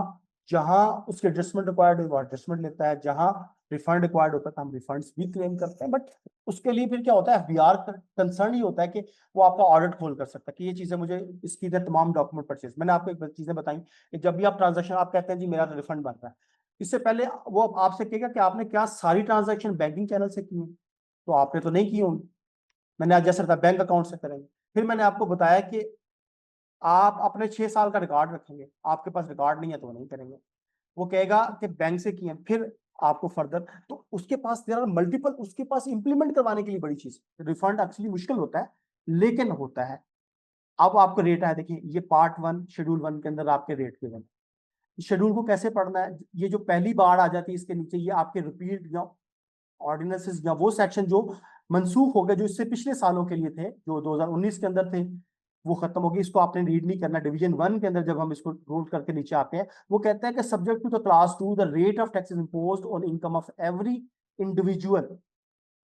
जहां उसके एडजस्टमेंट रिक्वायर्ड है वो एडजस्टमेंट लेता है, जहां रिफंड रिक्वायर्ड होता है तो हम रिफंड्स भी क्लेम करते हैं। बट उसके लिए फिर क्या होता है, एफबीआर कंसर्न ही होता है कि वो आपका ऑडिट खोल कर सकता है कि ये चीजें मुझे, इसकी तमाम डॉक्यूमेंट परचेज। मैंने आपको एक चीजें बताई कि जब भी आप ट्रांजेक्शन, आप कहते हैं जी मेरा रिफंड बन रहा है, इससे पहले वो आपसे कहेगा कि आपने क्या सारी ट्रांजेक्शन बैंकिंग चैनल से की है, तो आपने तो नहीं की होंगी। मैंने आज जैसे बताया बैंक अकाउंट से करेंगे। फिर मैंने आपको बताया कि आप अपने 6 साल का रिकॉर्ड रखेंगे, आपके पास रिकॉर्ड नहीं है तो वो नहीं करेंगे। वो कहेगा कि बैंक से किए, फिर आपको फर्दर, तो उसके पास देयर आर मल्टीपल, उसके पास इंप्लीमेंट करवाने के लिए बड़ी चीज, रिफंड एक्चुअली मुश्किल होता है लेकिन होता है। अब आपको रेट है, देखिए ये पार्ट 1 शेड्यूल 1 के अंदर आपके रेट गिवन, शेड्यूल को कैसे पढ़ना है, ये जो पहली बार आ जाती है इसके नीचे ये आपके रिपीट या ऑर्डिनेंसेस या वो सेक्शन जो मनसूख हो गए, जो इससे पिछले सालों के लिए थे, जो 2019 के अंदर थे, वो खत्म हो गई, इसको आपने रीड नहीं करना। डिवीजन 1 के अंदर जब हम इसको रोल करके नीचे आते हैं, वो कहता है कि subject to the class 2 the rate of taxes imposed on income of every individual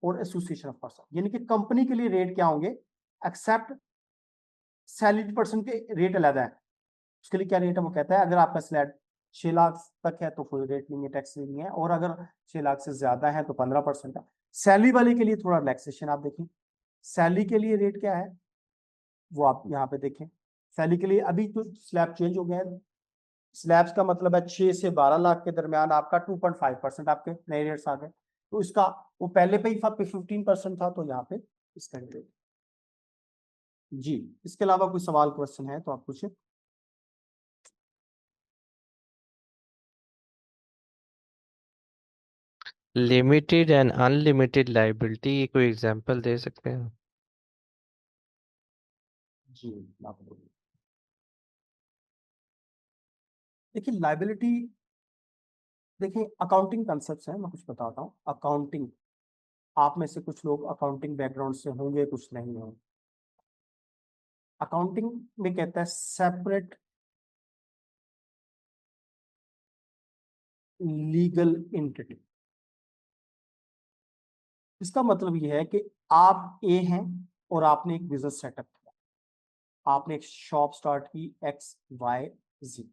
और एसोसिएशन ऑफ पर्सन, यानी कि कंपनी के लिए रेट क्या होंगे, एक्सेप्ट सैलरी पर्सन के रेट अलग है। उसके लिए क्या रेट है, वो कहता है अगर आपका स्लैब 6 लाख तक है तो कोई रेट नहीं है, टैक्स नहीं है, और अगर 6 लाख से ज्यादा है तो 15% है। सैलरी वाले के लिए थोड़ा रिलैक्सेशन आप देखें, सैलरी के लिए रेट क्या है वो आप यहाँ पे देखें। सैलरी के लिए अभी तो स्लैब चेंज हो गया है, स्लैब्स का मतलब है 6 से 12 लाख के दरमियान आपका 2.5% आपके नए रेट्स आ गए, तो इसका वो पहले पे ही 15% था, तो यहाँ पे इसका रेट। जी, इसके अलावा कोई सवाल क्वेश्चन है तो आप पूछे। लिमिटेड एंड अनलिमिटेड लाइबिलिटी, ये कोई एग्जांपल दे सकते हैं? जी, आप बोलिए। देखिए लाइबिलिटी, देखिए अकाउंटिंग कंसेप्ट है, मैं कुछ बताता हूँ। अकाउंटिंग, आप में से कुछ लोग अकाउंटिंग बैकग्राउंड से होंगे, कुछ नहीं होंगे। अकाउंटिंग में कहता है सेपरेट लीगल एंटिटी। इसका मतलब यह है कि आप ए हैं और आपने एक बिजनेस सेटअप किया, आपने एक शॉप स्टार्ट की XYZ।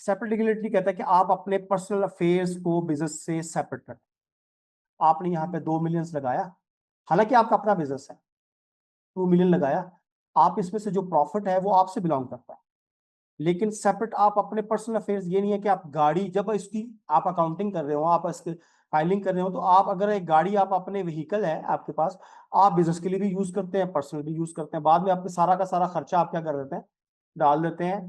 सेपरेट लीगलिटी कहता है कि आप अपने पर्सनल अफेयर्स को बिजनेस से सेपरेट करते हैं। आपने यहाँ पे 2 मिलियन लगाया, हालांकि आपका अपना बिजनेस है, 2 मिलियन लगाया, आप इसमें से जो प्रॉफिट है वो आपसे बिलोंग करता है, लेकिन सेपरेट आप अपने पर्सनल अफेयर्स, ये नहीं है कि आप गाड़ी जब इसकी आप अकाउंटिंग कर रहे हो, आप इसके फाइलिंग कर रहे हो, तो आप अगर एक गाड़ी आप अपने व्हीकल है आपके पास, आप बिजनेस के लिए भी यूज करते हैं, पर्सनल भी यूज करते हैं, बाद में आपके सारा का सारा खर्चा आप क्या कर देते हैं, डाल देते हैं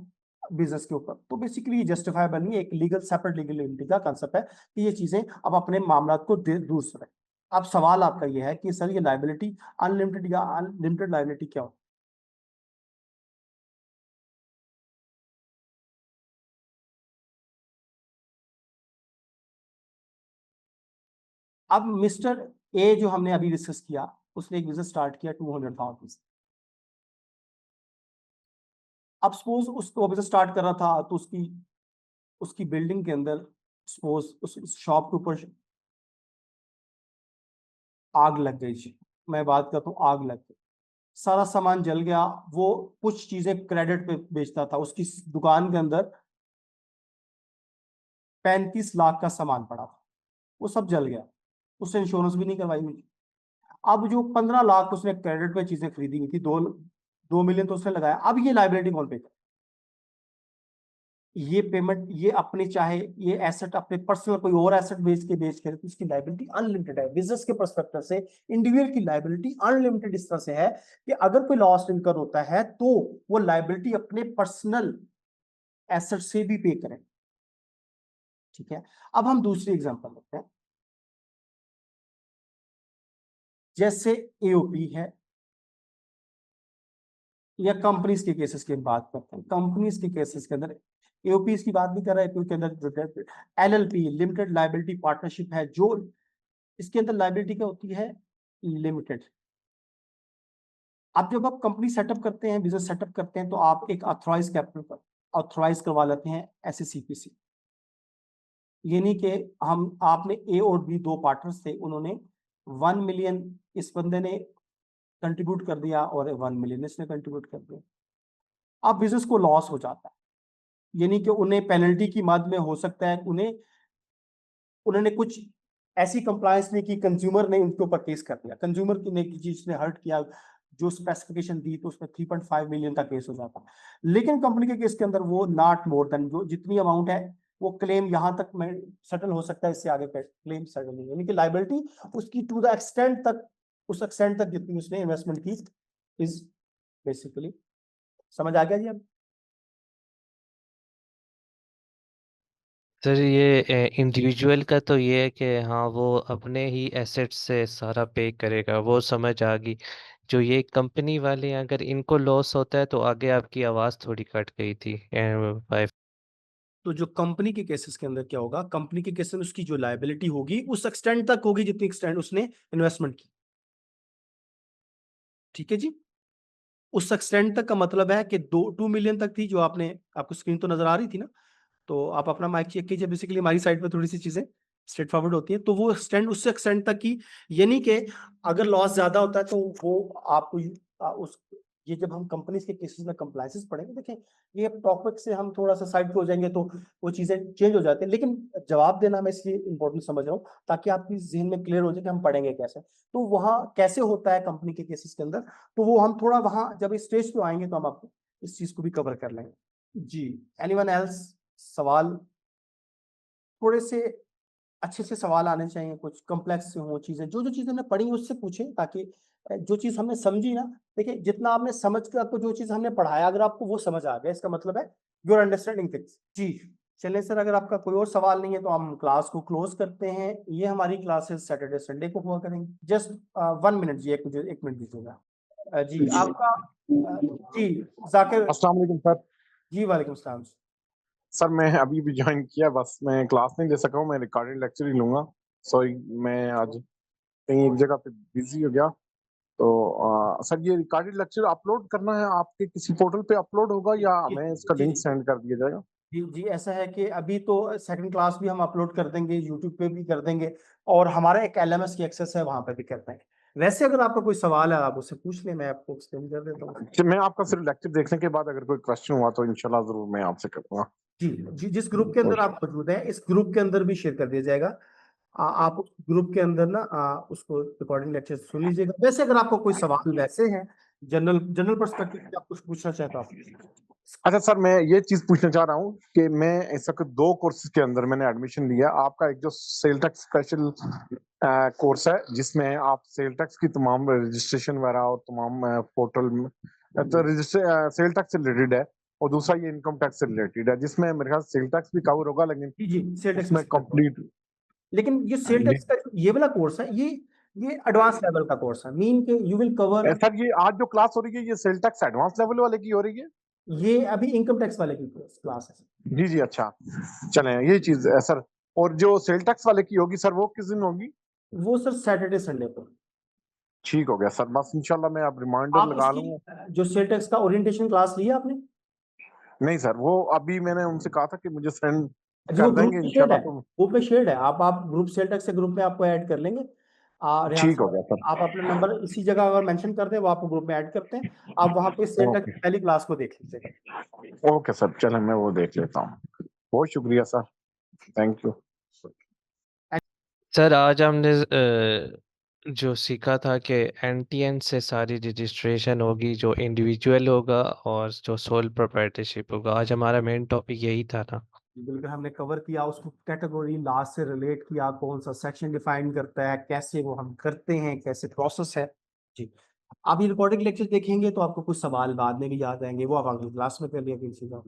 बिजनेस के ऊपर, तो बेसिकली ये जस्टिफाइबल नहीं है। एक लीगल सेपरेट लीगल एंटिटी का कंसेप्ट है कि ये चीजें अब अपने मामला को दूर से रखें। अब सवाल आपका ये है कि सर ये लाइबिलिटी अनलिमिटेड या अनलिमिटेड लाइबिलिटी क्या हो। अब मिस्टर ए जो हमने अभी डिस्कस किया, उसने एक बिजनेस स्टार्ट किया 200,000 से। अब सपोज उसको बिजनेस स्टार्ट कर रहा था तो उसकी उसकी बिल्डिंग के अंदर सपोज उस शॉप के ऊपर आग लग गई जी, मैं बात करता हूँ आग लग गई, सारा सामान जल गया। वो कुछ चीजें क्रेडिट पे बेचता था, उसकी दुकान के अंदर 35 लाख का सामान पड़ा था, वो सब जल गया, उसने इंश्योरेंस भी नहीं करवाई मुझे। अब जो 15 लाख उसने क्रेडिट पे चीजें खरीदी हुई थी, 2 मिलियन तो उसने लगाया, अब ये लाइबिलिटी कौन पे करे, ये पेमेंट ये अपने चाहे ये एसेट अपने पर्सनल कोई और एसेट बेच करे तो उसकी लाइबिलिटी अनलिमिटेड है। बिजनेस के पर्सपेक्टिव से इंडिविजुअल की लाइबिलिटी अनलिमिटेड इस तरह से है कि अगर कोई लॉस इनकर होता है तो वो लाइबिलिटी अपने पर्सनल एसेट से भी पे करें। ठीक है, अब हम दूसरी एग्जांपल लेते हैं, जैसे एओपी है या कंपनीज के केसेस की बात करते हैं। कंपनीज के केसेस के अंदर एओपी की बात नहीं कर रहा है, क्योंकि अंदर LLP लिमिटेड लाइबिलिटी पार्टनरशिप है, जो इसके अंदर लाइबिलिटी क्या होती है, लिमिटेड। अब जब आप कंपनी सेटअप करते हैं, बिजनेस सेटअप करते हैं, तो आप एक ऑथराइज कैपिटल पर ऑथराइज करवा लेते हैं SACPC, यानी कि हम आपने ए और बी दो पार्टनर्स थे, उन्होंने 1 मिलियन इस बंदे ने कंट्रीब्यूट कर दिया और 1 मिलियन इसने कंट्रीब्यूट कर दिया। अब बिजनेस को लॉस हो जाता है, यानी कि उन्हें पेनल्टी की मद में हो सकता है उन्होंने कुछ ऐसी कंप्लायंस नहीं की, कंज्यूमर ने उनके ऊपर केस कर दिया, कंज्यूमर ने की चीज ने हर्ट किया, जो स्पेसिफिकेशन दी तो उसमें 3.5 मिलियन का केस हो जाता। लेकिन कंपनी के केस के अंदर वो नॉट मोर देन जो जितनी अमाउंट है वो क्लेम यहां तक में सेटल हो सकता है, इससे आगे क्लेम सेटल नहीं, यानी कि लाइबिलिटी उसकी टू द एक्सटेंट तक, उस एक्सटेंट तक जितनी उसने इन्वेस्टमेंट की इज बेसिकली। समझ आ गया जी अब। सर ये इंडिविजुअल का तो ये है कि हाँ वो अपने ही एसेट से सारा पे करेगा, वो समझ आ गई। जो ये कंपनी वाले हैं, अगर इनको लॉस होता है तो आगे आपकी आवाज़ थोड़ी कट गई थी बाय। तो जो कंपनी के केसेस के अंदर क्या होगा, कंपनी के केसेस में उसकी जो लायबिलिटी होगी उस एक्सटेंड तक होगी जितनी एक्सटेंड उसने इन्वेस्टमेंट की। ठीक है जी। उस एक्सटेंड तक का मतलब है कि 2 मिलियन तक थी, जो आपने, आपको स्क्रीन तो नजर आ रही थी ना, तो आप अपना माइक चेक कीजिए। बेसिकली हमारी साइड पे थोड़ी सी चीजें स्ट्रेट फॉरवर्ड होती है, तो वो एक्सटेंड उस एक्सटेंड तक की, यानी कि अगर लॉस ज्यादा होता है तो वो आपको उस, ये जब हम कंपनीज के केसेस में कंप्लायंसेस पढ़ेंगे, देखें ये टॉपिक से हम थोड़ा सा साइड पे हो जाएंगे तो वो चीजें चेंज हो जाती है, लेकिन जवाब देना मैं इसलिए इंपॉर्टेंट समझ रहा हूँ ताकि आपकी जहन में क्लियर हो जाए कि हम पढ़ेंगे कैसे, तो वहां कैसे होता है कंपनी के केसेस के अंदर, तो वो हम थोड़ा वहां जब इस स्टेज पे आएंगे तो हम आपको इस चीज को भी कवर कर लेंगे जी। एनीवन एल्स सवाल? थोड़े से अच्छे से सवाल आने चाहिए, कुछ कॉम्प्लेक्स हो चीजें, जो जो चीजें हमने पढ़ी उससे पूछें, ताकि जो चीज हमने समझी ना, देखिए जितना आपने समझ के, आपको जो चीज हमने पढ़ाया अगर आपको वो समझ आ गया, इसका मतलब है यू आर अंडरस्टैंडिंग थिंग्स जी। चलिए सर, अगर आपका कोई और सवाल नहीं है तो हम क्लास को क्लोज करते हैं। ये हमारी क्लासेस सैटरडे संडे को हुआ करेंगे। जस्ट 1 मिनट जी, एक मिनट दीजिएगा। जी आपका जी जाकिर। अस्सलाम वालेकुम सर। जी वालेकुम सलाम। सर मैं अभी भी ज्वाइन किया, बस मैं क्लास नहीं ले सका हूँ, मैं रिकॉर्डेड लेक्चर ही लूंगा। सॉरी, मैं आज कहीं एक जगह पे बिजी हो गया। तो सर ये रिकॉर्डेड लेक्चर अपलोड करना है आपके किसी पोर्टल पे अपलोड होगा या जी हमें इसका जी लिंक सेंड कर दिया जाएगा? जी जी, ऐसा है कि अभी तो सेकंड क्लास भी हम अपलोड कर देंगे, यूट्यूब पे भी कर देंगे, और हमारा एक एलएमएस की एक्सेस है वहां पे भी कर देंगे। वैसे अगर आपका कोई सवाल है आप उससे पूछ लें, मैं आपको एक्सप्लेन कर देता हूँ। कि मैं आपका सिर्फ लेक्चर देखने के बाद अगर कोई क्वेश्चन हुआ तो इंशाल्लाह जरूर मैं आपसे करूंगा। जी जी, जिस ग्रुप के अंदर आप मौजूद हैं इस ग्रुप के अंदर भी शेयर कर दिया जाएगा। आप उस ग्रुप के अंदर ना उसको रिकॉर्डिंग लेक्चर सुन लीजिएगा। वैसे अगर आपको कोई सवाल वैसे हैं जनरल जनरल पर्सपेक्टिव से आप कुछ पूछना चाहते हो आप। अच्छा सर, मैं ये चीज पूछना चाह रहा हूँ कि मैं इस वक्त 2 कोर्सेज के अंदर मैंने एडमिशन लिया। आपका एक जो सेल टैक्स स्पेशल कोर्स है जिसमें आप सेल टैक्स की तमाम रजिस्ट्रेशन वगैरह और तमाम पोर्टल में तो रजिस्टर सेल टैक्स से रिलेटेड है, और दूसरा ये इनकम टैक्स से रिलेटेड है जिसमें मेरे ख्याल सेल टैक्स भी कवर होगा, लेकिन जी जी, सेल टैक्स उसमें स्पेसिफिक। कंप्लीट। लेकिन ये सेल टैक्स का ये वाला कोर्स है, ये एडवांस लेवल का कोर्स है, मीन के यू विल कवर। सर ये आज जो क्लास हो रही है ये सेल टैक्स एडवांस लेवल वाले की हो रही है? ये अभी इनकम टैक्स वाले की क्लास है। जी जी, अच्छा, चलें ये चीज है सर। और जो सेल टैक्स वाले की होगी सर वो किस दिन होगी? वो सर सैटरडे संडे को। ठीक हो गया सर, बस इंशाल्लाह मैं अब रिमाइंडर आप लगा इसकी लूंगा। जो सेल टैक्स का ओरिएंटेशन क्लास लिया आपने? नहीं सर, वो अभी मैंने उनसे कहा था कि मुझे सेंड जी वो कर ग्रुप देंगे में शेयर्ड इंशाल्लाह, है, तो ग्रुप में शेयर्ड है। आप ग्रुप सेल टैक्स से ग्रुप में आपको ऐड कर लेंगे। रेहान ठीक हो साहब, गया सर। आप अपना नंबर इसी जगह अगर मेंशन कर दें वो आपको ग्रुप में ऐड करते हैं। आप वहां पे सेल टैक्स ओके, की पहली क्लास को देख लीजिएगा। ओके सर, चलें मैं वो देख लेता हूँ। बहुत शुक्रिया सर, थैंक यू। सर आज हमने जो सीखा था कि एनटीएन से सारी रजिस्ट्रेशन होगी, जो इंडिविजुअल होगा और जो सोल प्रोप्राइटरशिप होगा। आज हमारा मेन टॉपिक यही था ना। बिल्कुल हमने कवर किया उसको, कैटेगरी लास्ट से रिलेट किया, कौन सा सेक्शन डिफाइन करता है, कैसे वो हम करते हैं, कैसे प्रोसेस है जी। आप ये रिकॉर्डिंग लेक्चर देखेंगे तो आपको कुछ सवाल बाद में भी याद आएंगे, वो आप अगली क्लास में कर लिया किसी का।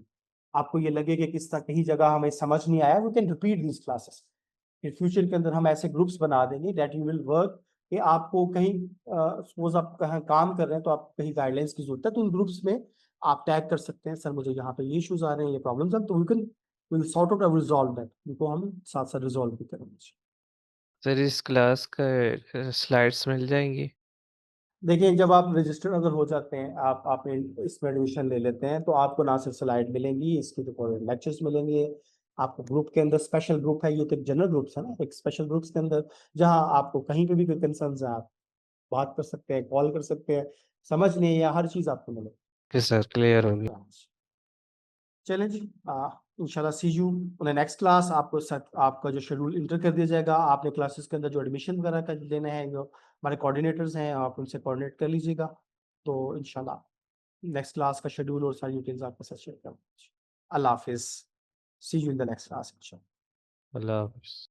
आपको ये लगे कि किस तरह कहीं जगह हमें समझ नहीं आया, we can repeat this classes. फिर फ्यूचर के अंदर हम ऐसे ग्रुप्स बना देंगे दैट यू विल वर्क, कि आपको कहीं सपोज आप कहीं काम कर रहे हैं तो आप कहीं गाइडलाइंस की जरूरत है, तो उन ग्रुप्स में आप टैग कर सकते हैं, सर मुझे यहाँ पे ये इश्यूज आ रहे हैं, ये प्रॉब्लम्स हैं, तो we can will sort out and resolve that, इनको हम साथ साथ रिजॉल्व भी करेंगे। सर इस क्लास का स्लाइड्स मिल जाएंगी? देखिए जब आप रजिस्टर अगर हो जाते हैं, आप इसमें एडमिशन ले लेते हैं, तो आपको ना सिर्फ स्लाइड मिलेंगी, इसकी रिकॉर्डेड लेक्चर्स मिलेंगे। आपको ग्रुप के अंदर स्पेशल ग्रुप है, ये तो एक जनरल ग्रुप्स है ना, एक स्पेशल ग्रुप्स के अंदर जहां आपको कहीं पे भी कोई कंसर्न्स है आप बात कर सकते हैं, कॉल कर सकते हैं, समझ नहीं या हर चीज आपको मिलेगी। कि सर क्लियर होगी। चलें जी, इंशाल्लाह सी यू इन नेक्स्ट क्लास। आपको आपका जो शेड्यूल इंटर कर दिया जाएगा, आपने क्लासेस के अंदर जो एडमिशन वगैरह का लेना है, जो हमारे कोऑर्डिनेटर्स हैं आप उनसे कोऑर्डिनेट कर लीजिएगा। तो इंशाल्लाह नेक्स्ट क्लास का शेड्यूल और सारी डिटेल्स आपके साथ शेयर करूँगा। अल्लाह हाफिज, see you in the next class इंशाल्लाह। अल्लाह हाफ़िज़।